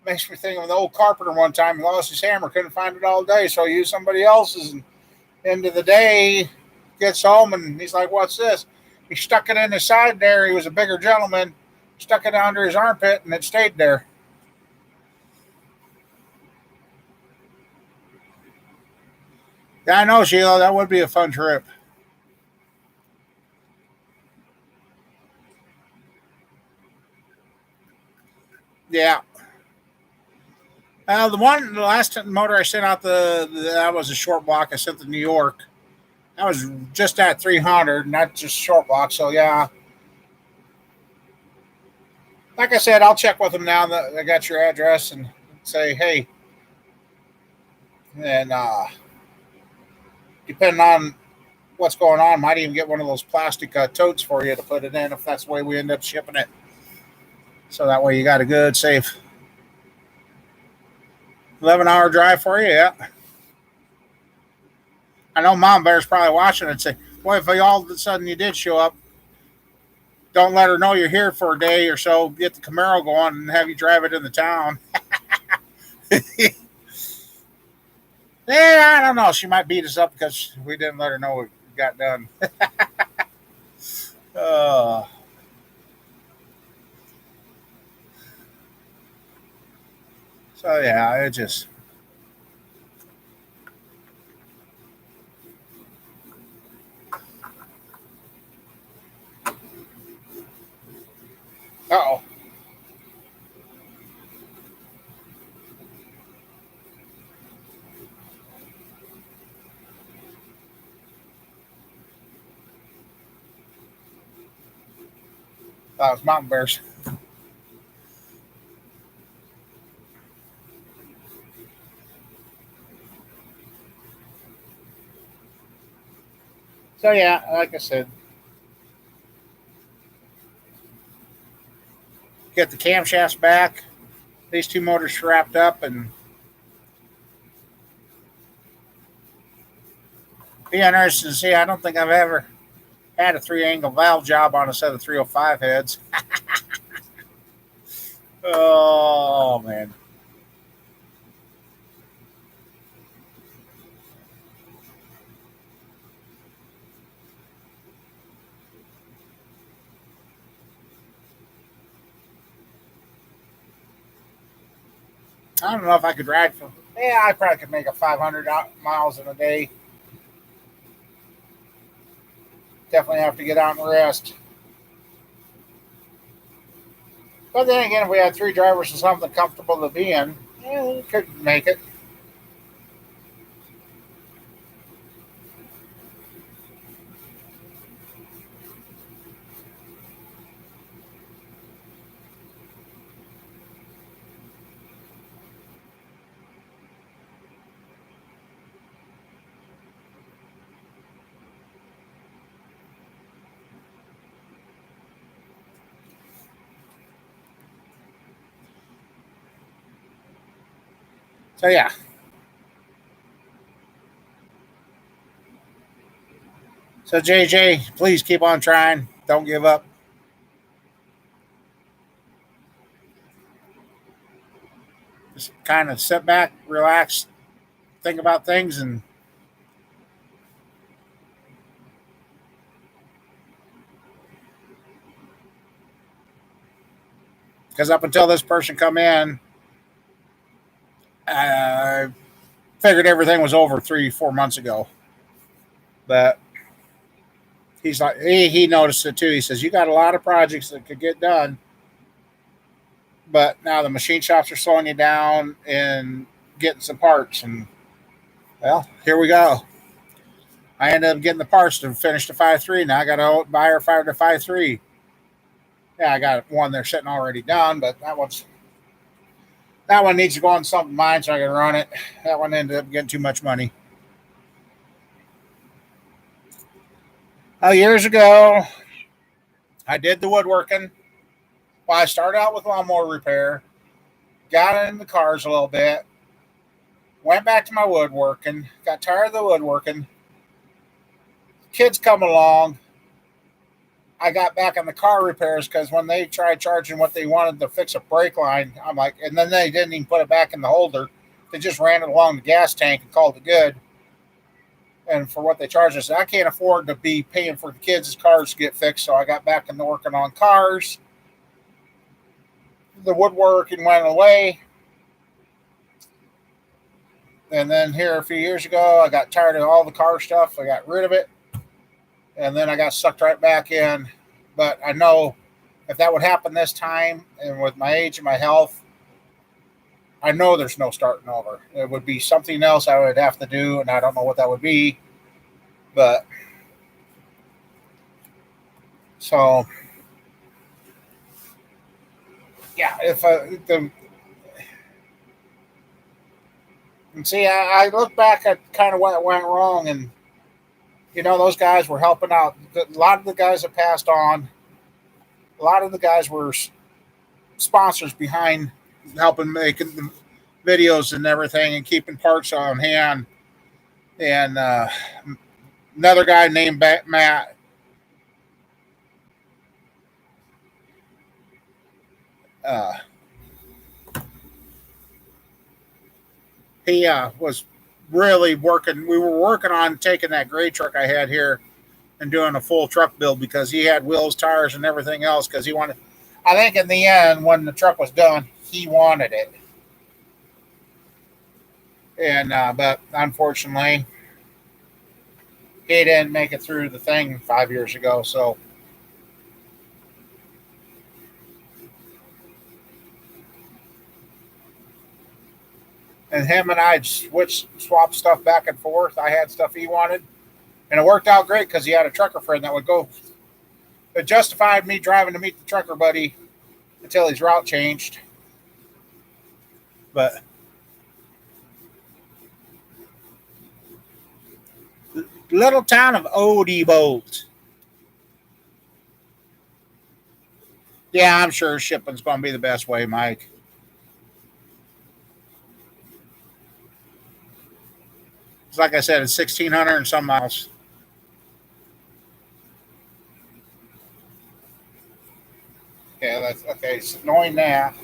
Speaker 1: makes me think of the old carpenter one time. He lost his hammer, couldn't find it all day, so he used somebody else's. And end of the day, gets home and he's like, "What's this?" He stuck it in his side there. He was a bigger gentleman. Stuck it under his armpit, and it stayed there. Yeah, I know, Sheila. That would be a fun trip. Yeah. The last motor I sent out that was a short block. I sent to New York. That was just at 300, not just short block. So yeah, like I said, I'll check with them now that I got your address and say, hey, and depending on what's going on, might even get one of those plastic totes for you to put it in if that's the way we end up shipping it. So that way you got a good, safe 11-hour drive for you. Yeah. I know Mom Bear's probably watching and say, "Boy, if all of a sudden you did show up, don't let her know you're here for a day or so. Get the Camaro going and have you drive it in the town." Yeah, I don't know. She might beat us up because we didn't let her know we got done. uh, so yeah, it just. Oh, that was Mountain Bears. So yeah, like I said, get the camshafts back. These two motors wrapped up and be interested to see. I don't think I've ever had a three-angle valve job on a set of 305 heads. Oh man, I don't know if I could ride for. Yeah, I probably could make a 500 miles in a day. Definitely have to get out and rest. But then again, if we had three drivers and something comfortable to be in, yeah, we could make it. So yeah. So JJ, please keep on trying. Don't give up. Just kind of sit back, relax, think about things, and because up until this person come in, I figured everything was over 3, 4 months ago. But he's like, he noticed it too. He says, you got a lot of projects that could get done, but now the machine shops are slowing you down and getting some parts. And well, here we go. I ended up getting the parts to finish the 5.3. Now I got to buy her fire the 5.3. Yeah, I got one there sitting already done, but that one needs to go on something mine so I can run it. That one ended up getting too much money. Years ago, I did the woodworking. Well, I started out with lawnmower repair, got in the cars a little bit, went back to my woodworking, got tired of the woodworking. Kids come along. I got back on the car repairs because when they tried charging what they wanted to fix a brake line, I'm like, and then they didn't even put it back in the holder. They just ran it along the gas tank and called it good. And for what they charged us, I can't afford to be paying for the kids' cars to get fixed. So I got back into working on cars. The woodworking went away. And then here a few years ago, I got tired of all the car stuff. I got rid of it. And then I got sucked right back in. But I know if that would happen this time, and with my age and my health, I know there's no starting over. It would be something else I would have to do, and I don't know what that would be. But so, yeah, if the and see, I look back at kind of what went wrong, and those guys were helping out. A lot of the guys that passed on, a lot of the guys were sponsors behind helping making the videos and everything, and keeping parts on hand. And another guy named Matt, uh, he was really working. We were working on taking that gray truck I had here and doing a full truck build because he had wheels, tires, and everything else because he wanted. I think in the end, when the truck was done, he wanted it, and but unfortunately, he didn't make it through the thing 5 years ago. So, and him and I swapped stuff back and forth. I had stuff he wanted, and it worked out great because he had a trucker friend that would go. It justified me driving to meet the trucker buddy until his route changed. But little town of Odie. Yeah, I'm sure shipping's going to be the best way, Mike. It's like I said, it's 1,600 and some miles. Okay, that's okay. It's annoying that.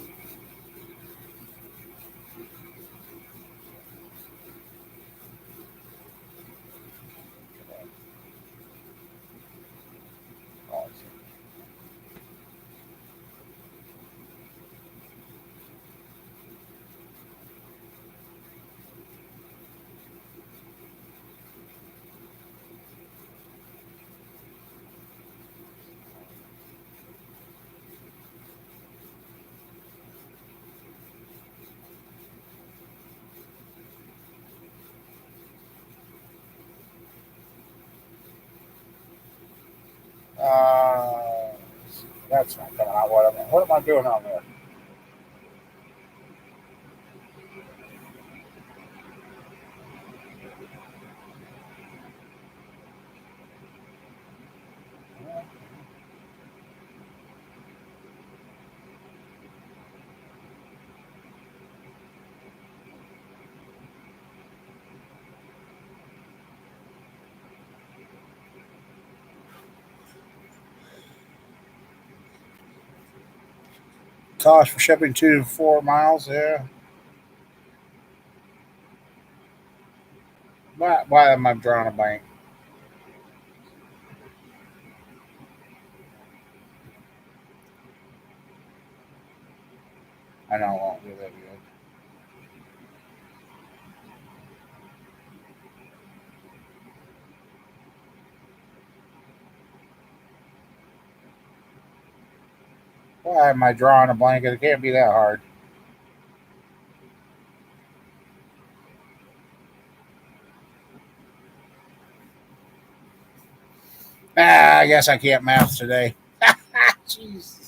Speaker 1: Uh, that's not coming out. What am I doing on there? Cost for shipping 2 to 4 miles. Yeah. Why am I drawing a blank? I know it won't do that good. Why am I drawing a blank? It can't be that hard. I guess I can't math today. Jesus.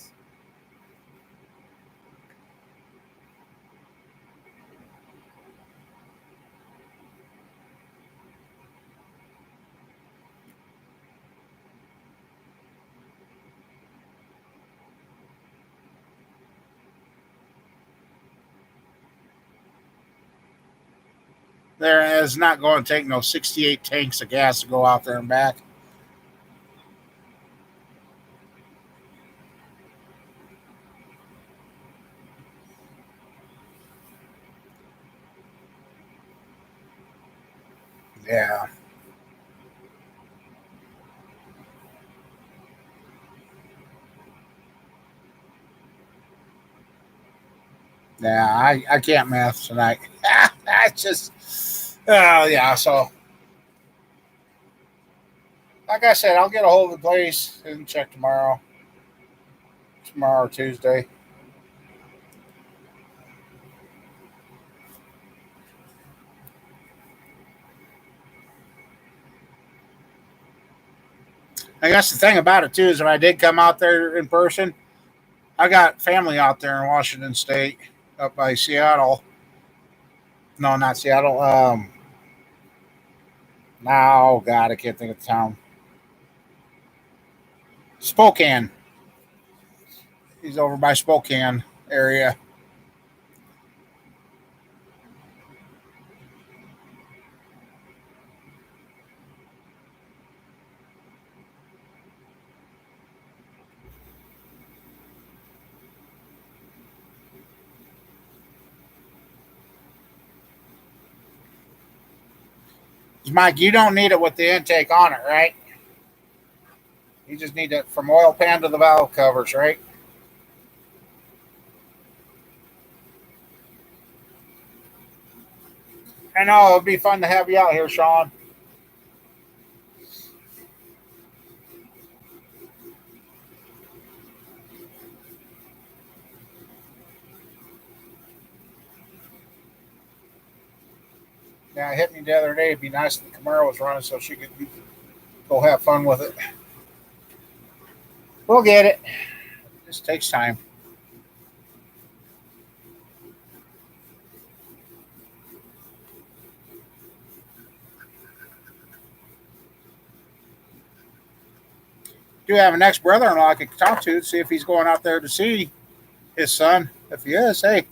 Speaker 1: There is not going to take no 68 tanks of gas to go out there and back. Yeah. Yeah, I can't math tonight. I just, yeah. So, like I said, I'll get a hold of the place and check tomorrow, Tuesday. I guess the thing about it too is when I did come out there in person, I got family out there in Washington State, up by Seattle. No, not Seattle. Now, God, I can't think of the town. Spokane. He's over by Spokane area. Mike, you don't need it with the intake on it, right? You just need it from oil pan to the valve covers, right? I know it'd be fun to have you out here, Sean. Yeah, it hit me the other day. It'd be nice if the Camaro was running so she could go have fun with it. We'll get it. It just takes time. Do have an ex brother in law I could talk to see if he's going out there to see his son. If he is, hey,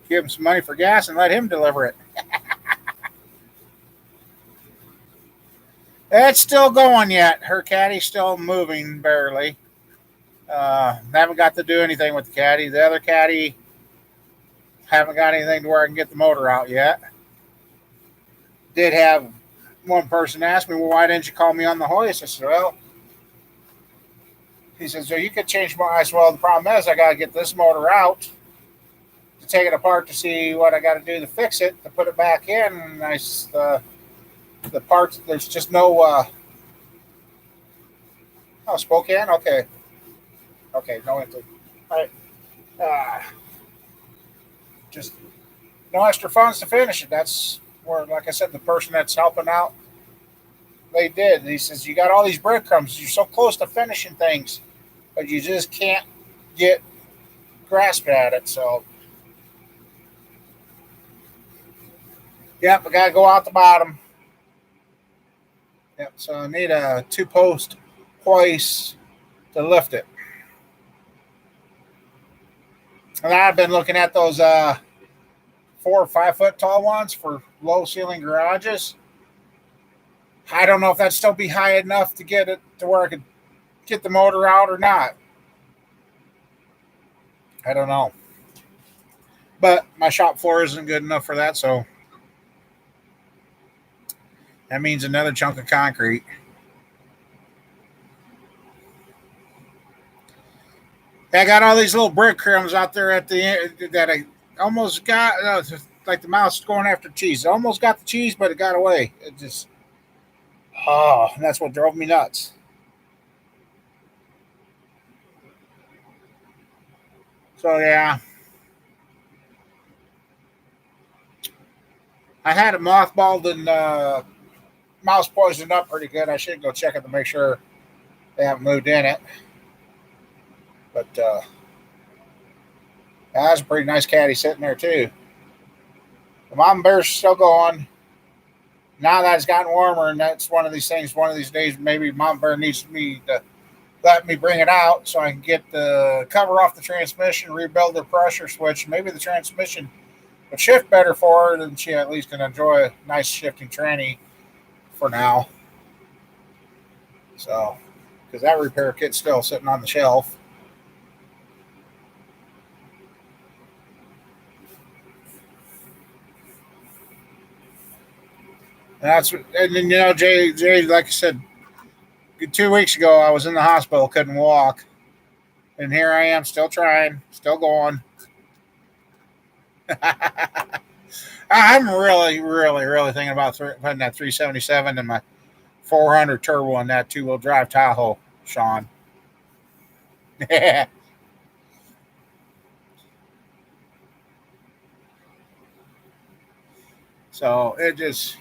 Speaker 1: give him some money for gas and let him deliver it. It's still going yet. Her caddy's still moving barely. Haven't got to do anything with the caddy. The other caddy haven't got anything to where I can get the motor out yet. Did have one person ask me, well, why didn't you call me on the hoist? I said, well, he says, so you could change my. I said, well, the problem is I got to get this motor out to take it apart to see what I got to do to fix it, to put it back in. And the parts, there's just no, oh, Spokane? Okay. Okay, no intake. All right. Uh, just no extra funds to finish it. That's where, like I said, the person that's helping out, they did. He says, you got all these breadcrumbs. You're so close to finishing things, but you just can't get grasp at it. So, yep, I got to go out the bottom. Yep, so I need a two-post hoist to lift it. And I've been looking at those 4 or 5 foot tall ones for low ceiling garages. I don't know if that'd still be high enough to get it to where I could get the motor out or not. I don't know. But my shop floor isn't good enough for that, so that means another chunk of concrete. I got all these little brick crumbs out there at the end that I almost got, like the mouse going after cheese. I almost got the cheese, but it got away. It just, oh, and that's what drove me nuts. So yeah, I had it mothballed and mouse poisoned up pretty good. I should go check it to make sure they haven't moved in it. But that's a pretty nice caddy sitting there too. The mom bear's still going. Now that it's gotten warmer, and that's one of these things. One of these days, maybe mom bear needs me to let me bring it out so I can get the cover off the transmission, rebuild the pressure switch. Maybe the transmission would shift better for her, and she at least can enjoy a nice shifting tranny for now. So, because that repair kit's still sitting on the shelf. And that's and then Jay, like I said, 2 weeks ago I was in the hospital, couldn't walk, and here I am, still trying, still going. I'm really, really, really thinking about putting that 377 and my 400 turbo in that two-wheel drive Tahoe, Sean. So it just,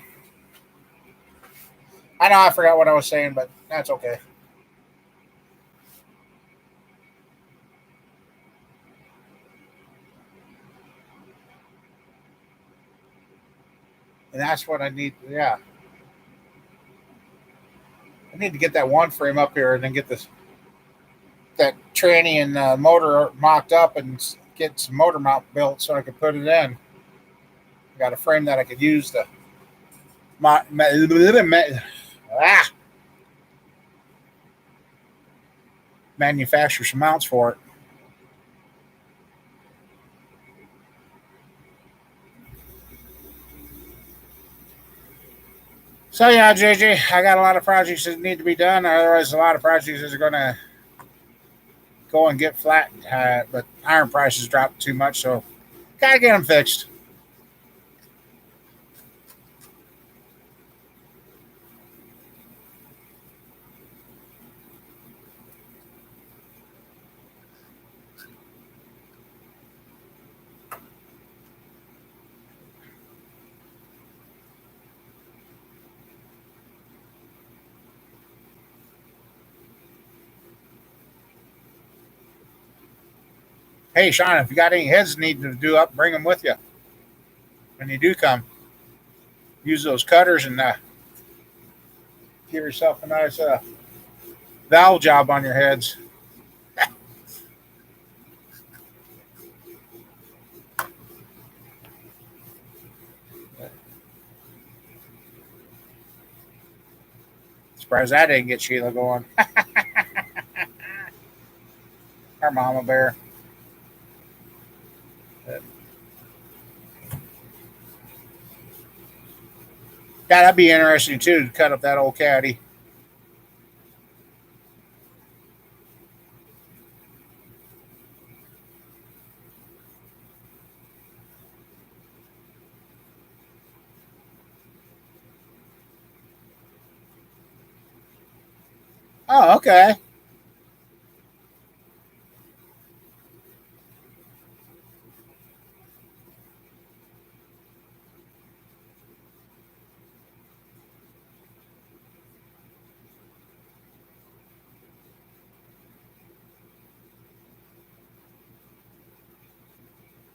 Speaker 1: I know I forgot what I was saying, but that's okay. And that's what I need. Yeah, I need to get that one frame up here and then get this that tranny and motor mocked up and get some motor mount built so I could put it in. I got a frame that I could use to ah, manufacture some mounts for it. So yeah, JJ, I got a lot of projects that need to be done. Otherwise, a lot of projects are going to go and get flat. But iron prices dropped too much, so gotta get them fixed. Hey, Sean, if you got any heads need to do up, bring them with you when you do come. Use those cutters and give yourself a nice valve job on your heads. Surprised that didn't get Sheila going. Our mama bear. Yeah, that'd be interesting too to cut up that old caddy. Oh, okay.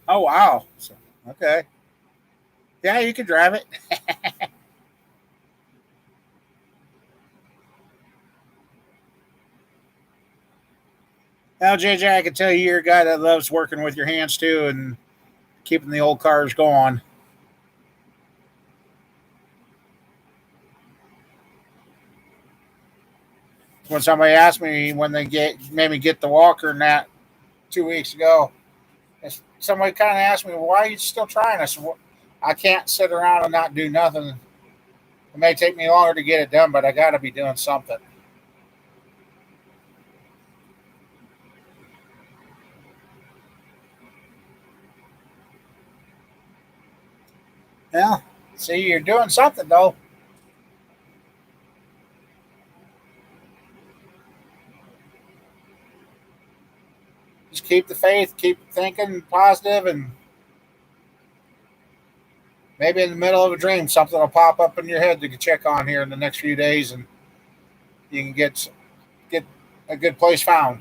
Speaker 1: Oh, wow. So, okay. Yeah, you can drive it. Now, JJ, I can tell you're a guy that loves working with your hands too and keeping the old cars going. When somebody asked me when they made me get the walker and that 2 weeks ago, somebody kind of asked me, why are you still trying? I said, well, I can't sit around and not do nothing. It may take me longer to get it done, but I got to be doing something. Yeah. See, you're doing something, though. Just keep the faith, keep thinking positive, and maybe in the middle of a dream, something will pop up in your head to check on here in the next few days, and you can get a good place found.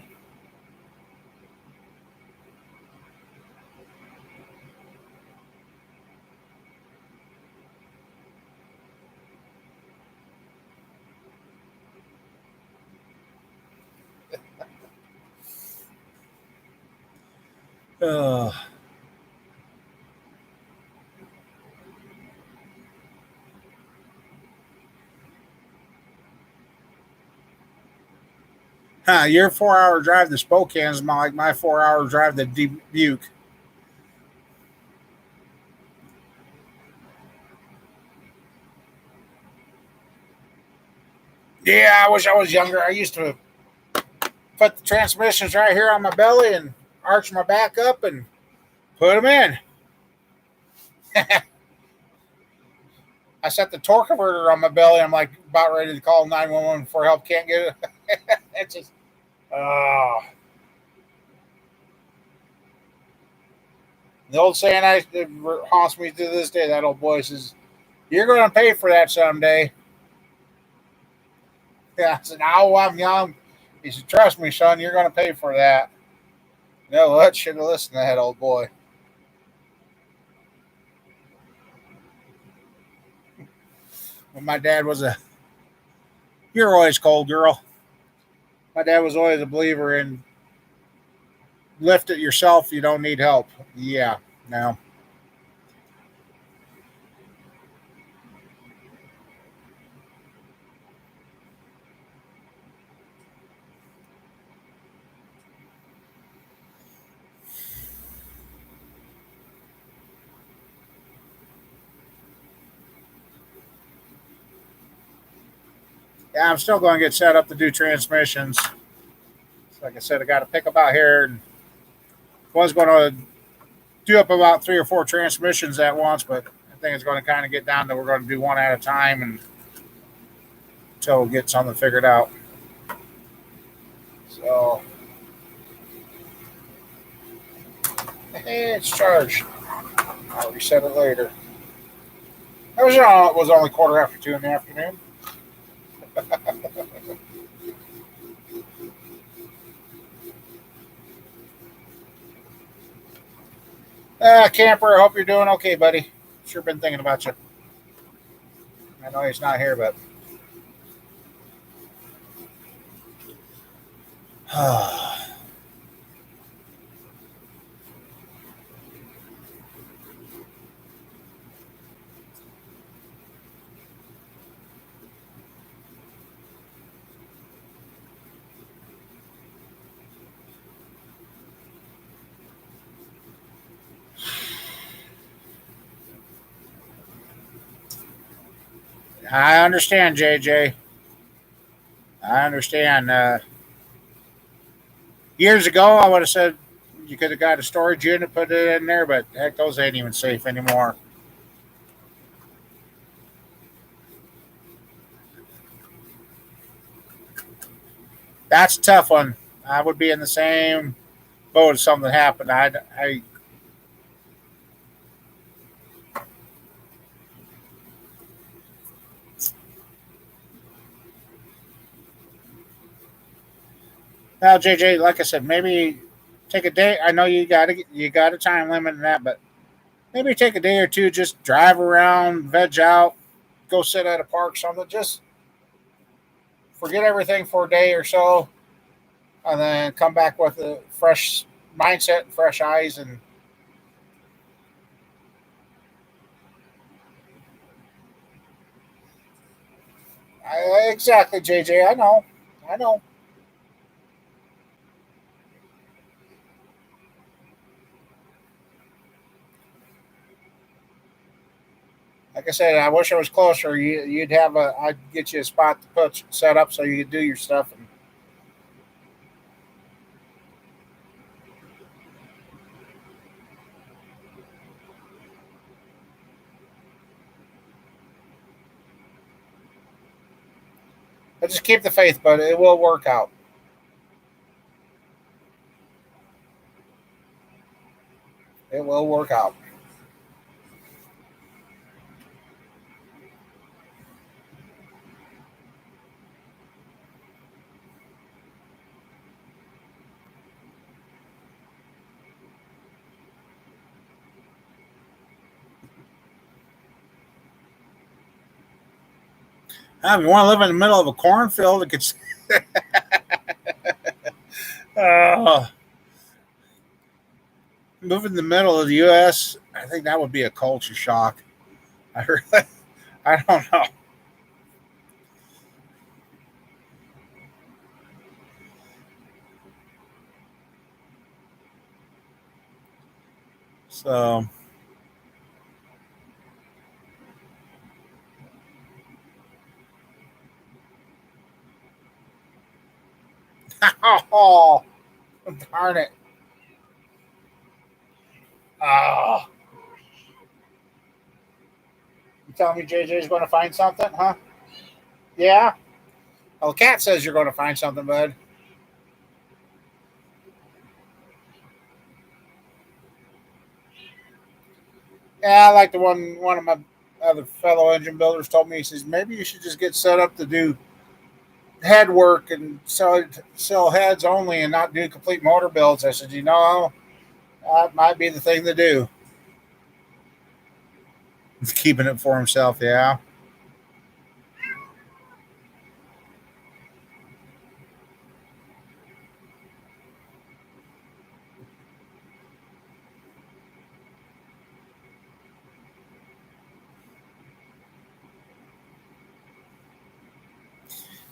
Speaker 1: Uh, your 4 hour drive to Spokane is like my 4 hour drive to Dubuque. Yeah, I wish I was younger. I used to put the transmissions right here on my belly and arch my back up and put them in. I set the torque converter on my belly. I'm like about ready to call 911 for help. Can't get it. It's just, oh. The old saying it haunts me to this day. That old boy says, "You're going to pay for that someday." Yeah, I said, "No, I'm young." He said, "Trust me, son, you're going to pay for that." No, what? Should have listened to that old boy. When my dad was a, you're always cold, girl. My dad was always a believer in lift it yourself. You don't need help. Yeah, no. Yeah, I'm still going to get set up to do transmissions. Like I said, I got a pickup out here, and was going to do up about 3 or 4 transmissions at once, but I think it's going to kind of get down to we're going to do one at a time and until we get something figured out. So, hey, it's charged. I'll reset it later. It was only 2:15 in the afternoon. Camper, I hope you're doing okay, buddy. Sure been thinking about you. I know he's not here, but I understand, JJ. I understand. Years ago, I would have said you could have got a storage unit, put it in there, but heck, those ain't even safe anymore. That's a tough one. I would be in the same boat if something happened. I now, JJ, like I said, maybe take a day. I know you got a time limit in that, but maybe take a day or two, just drive around, veg out, go sit at a park, something. Just forget everything for a day or so, and then come back with a fresh mindset and fresh eyes. And exactly, JJ, I know. Like I said, I wish I was closer. You'd have a. I'd get you a spot to put set up so you could do your stuff. And but just keep the faith, but it will work out. It will work out. If you want to live in the middle of a cornfield, it could. Uh, Move in the middle of the U.S., I think that would be a culture shock. I really, I don't know. So, oh, darn it. Oh, you telling me JJ's going to find something, huh? Yeah. Well, Cat says you're going to find something, bud. Yeah, I like the one of my other fellow engine builders told me. He says maybe you should just get set up to do head work and sell heads only and not do complete motor builds. I said, that might be the thing to do. He's keeping it for himself. Yeah.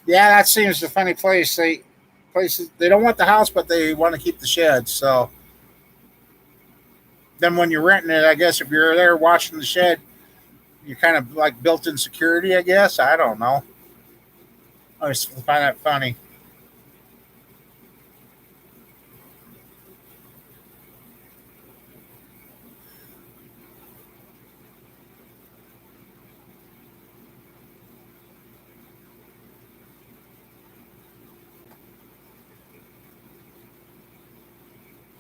Speaker 1: Yeah, that seems a funny place. Places they don't want the house, but they want to keep the shed. So then when you're renting it, I guess if you're there watching the shed, you're kind of like built-in security. I guess I don't know. I just find that funny.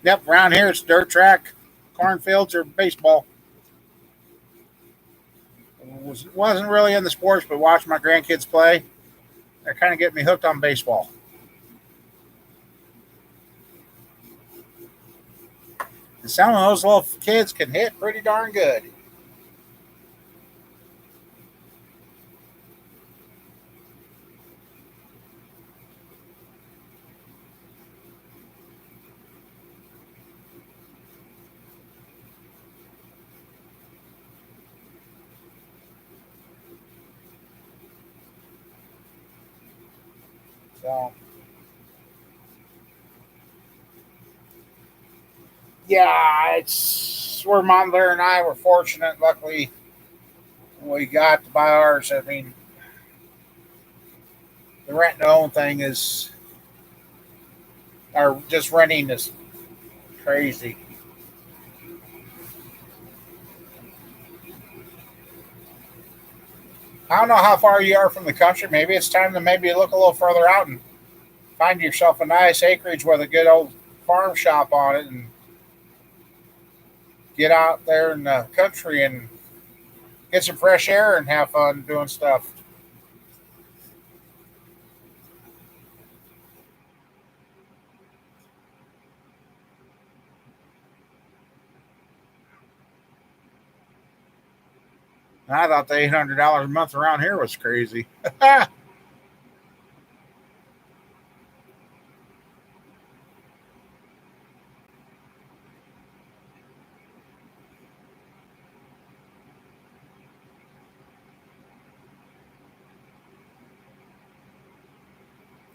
Speaker 1: Yep, around here it's dirt track, cornfields, or baseball. Wasn't really in the sports, but watching my grandkids play, they're kind of getting me hooked on baseball. And some of those little kids can hit pretty darn good. So yeah, it's where Mom Bear and I were fortunate. Luckily, we got to buy ours. I mean, the rent and own thing is, or just renting is crazy. I don't know how far you are from the country. Maybe it's time to maybe look a little further out and find yourself a nice acreage with a good old farm shop on it and get out there in the country and get some fresh air and have fun doing stuff. And I thought the $800 a month around here was crazy.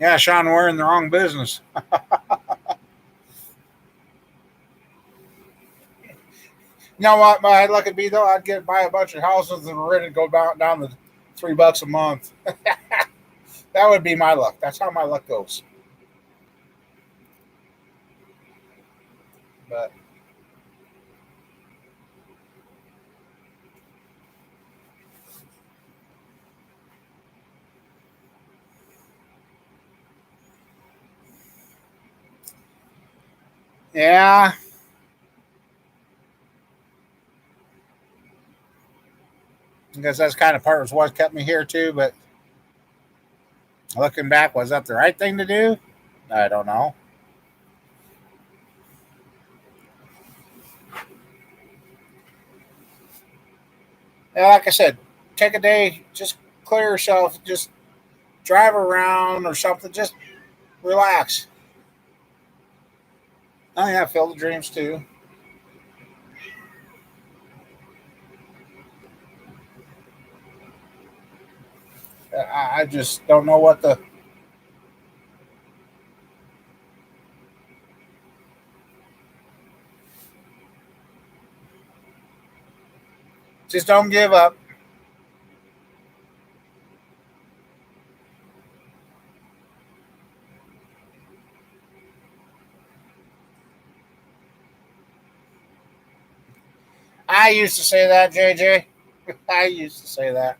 Speaker 1: Yeah, Sean, we're in the wrong business. You know what my luck would be though? I'd buy a bunch of houses and rent and go down to $3 a month. That would be my luck. That's how my luck goes. But yeah, I guess that's kind of part of what kept me here too. But looking back, was that the right thing to do? I don't know. Yeah, like I said, take a day, just clear yourself, just drive around or something, just relax. Oh yeah, feel the dreams too. I just don't know what the. Just don't give up. I used to say that, JJ. I used to say that.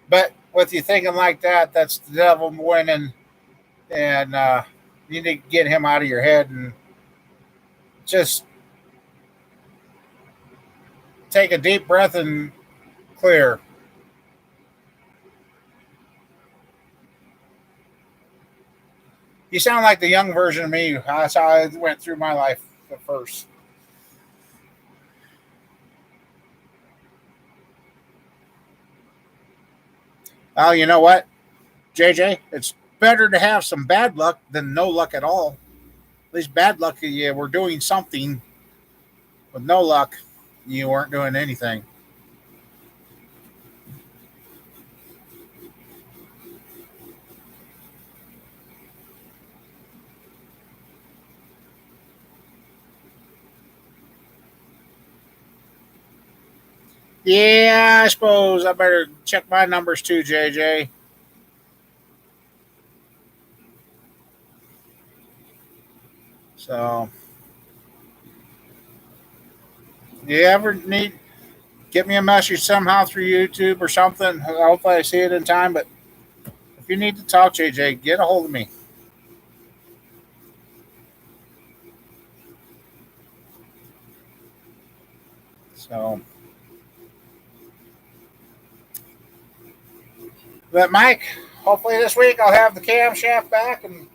Speaker 1: But with you thinking like that, that's the devil winning, and you need to get him out of your head and just take a deep breath and clear. You sound like the young version of me. That's how I went through my life at first. Well, you know what, JJ? It's better to have some bad luck than no luck at all. At least bad luck, you were doing something. With no luck, you weren't doing anything. Yeah, I suppose I better check my numbers too, JJ. So, you ever need get me a message somehow through YouTube or something? Hopefully, I see it in time. But if you need to talk, JJ, get a hold of me. So, but Mike, hopefully this week I'll have the camshaft back and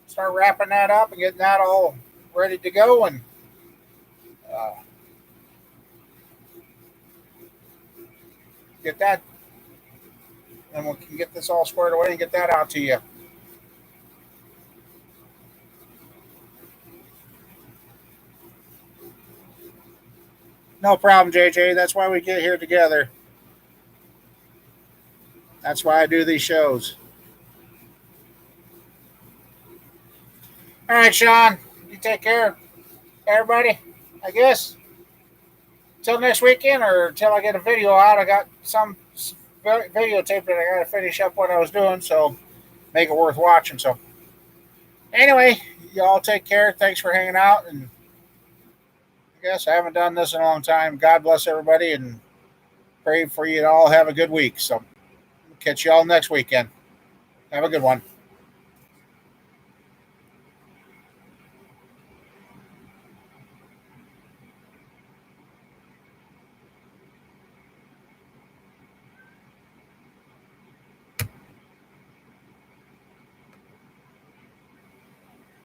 Speaker 1: start wrapping that up and getting that all ready to go and uh, get that, and we can get this all squared away and get that out to you. No problem, JJ. That's why we get here together. That's why I do these shows. All right, Sean, you take care, everybody. I guess till next weekend or until I get a video out. I got some videotape that I got to finish up what I was doing, so make it worth watching. So anyway, y'all take care. Thanks for hanging out, and I guess I haven't done this in a long time. God bless everybody, and pray for you to all have a good week. So catch you all next weekend. Have a good one.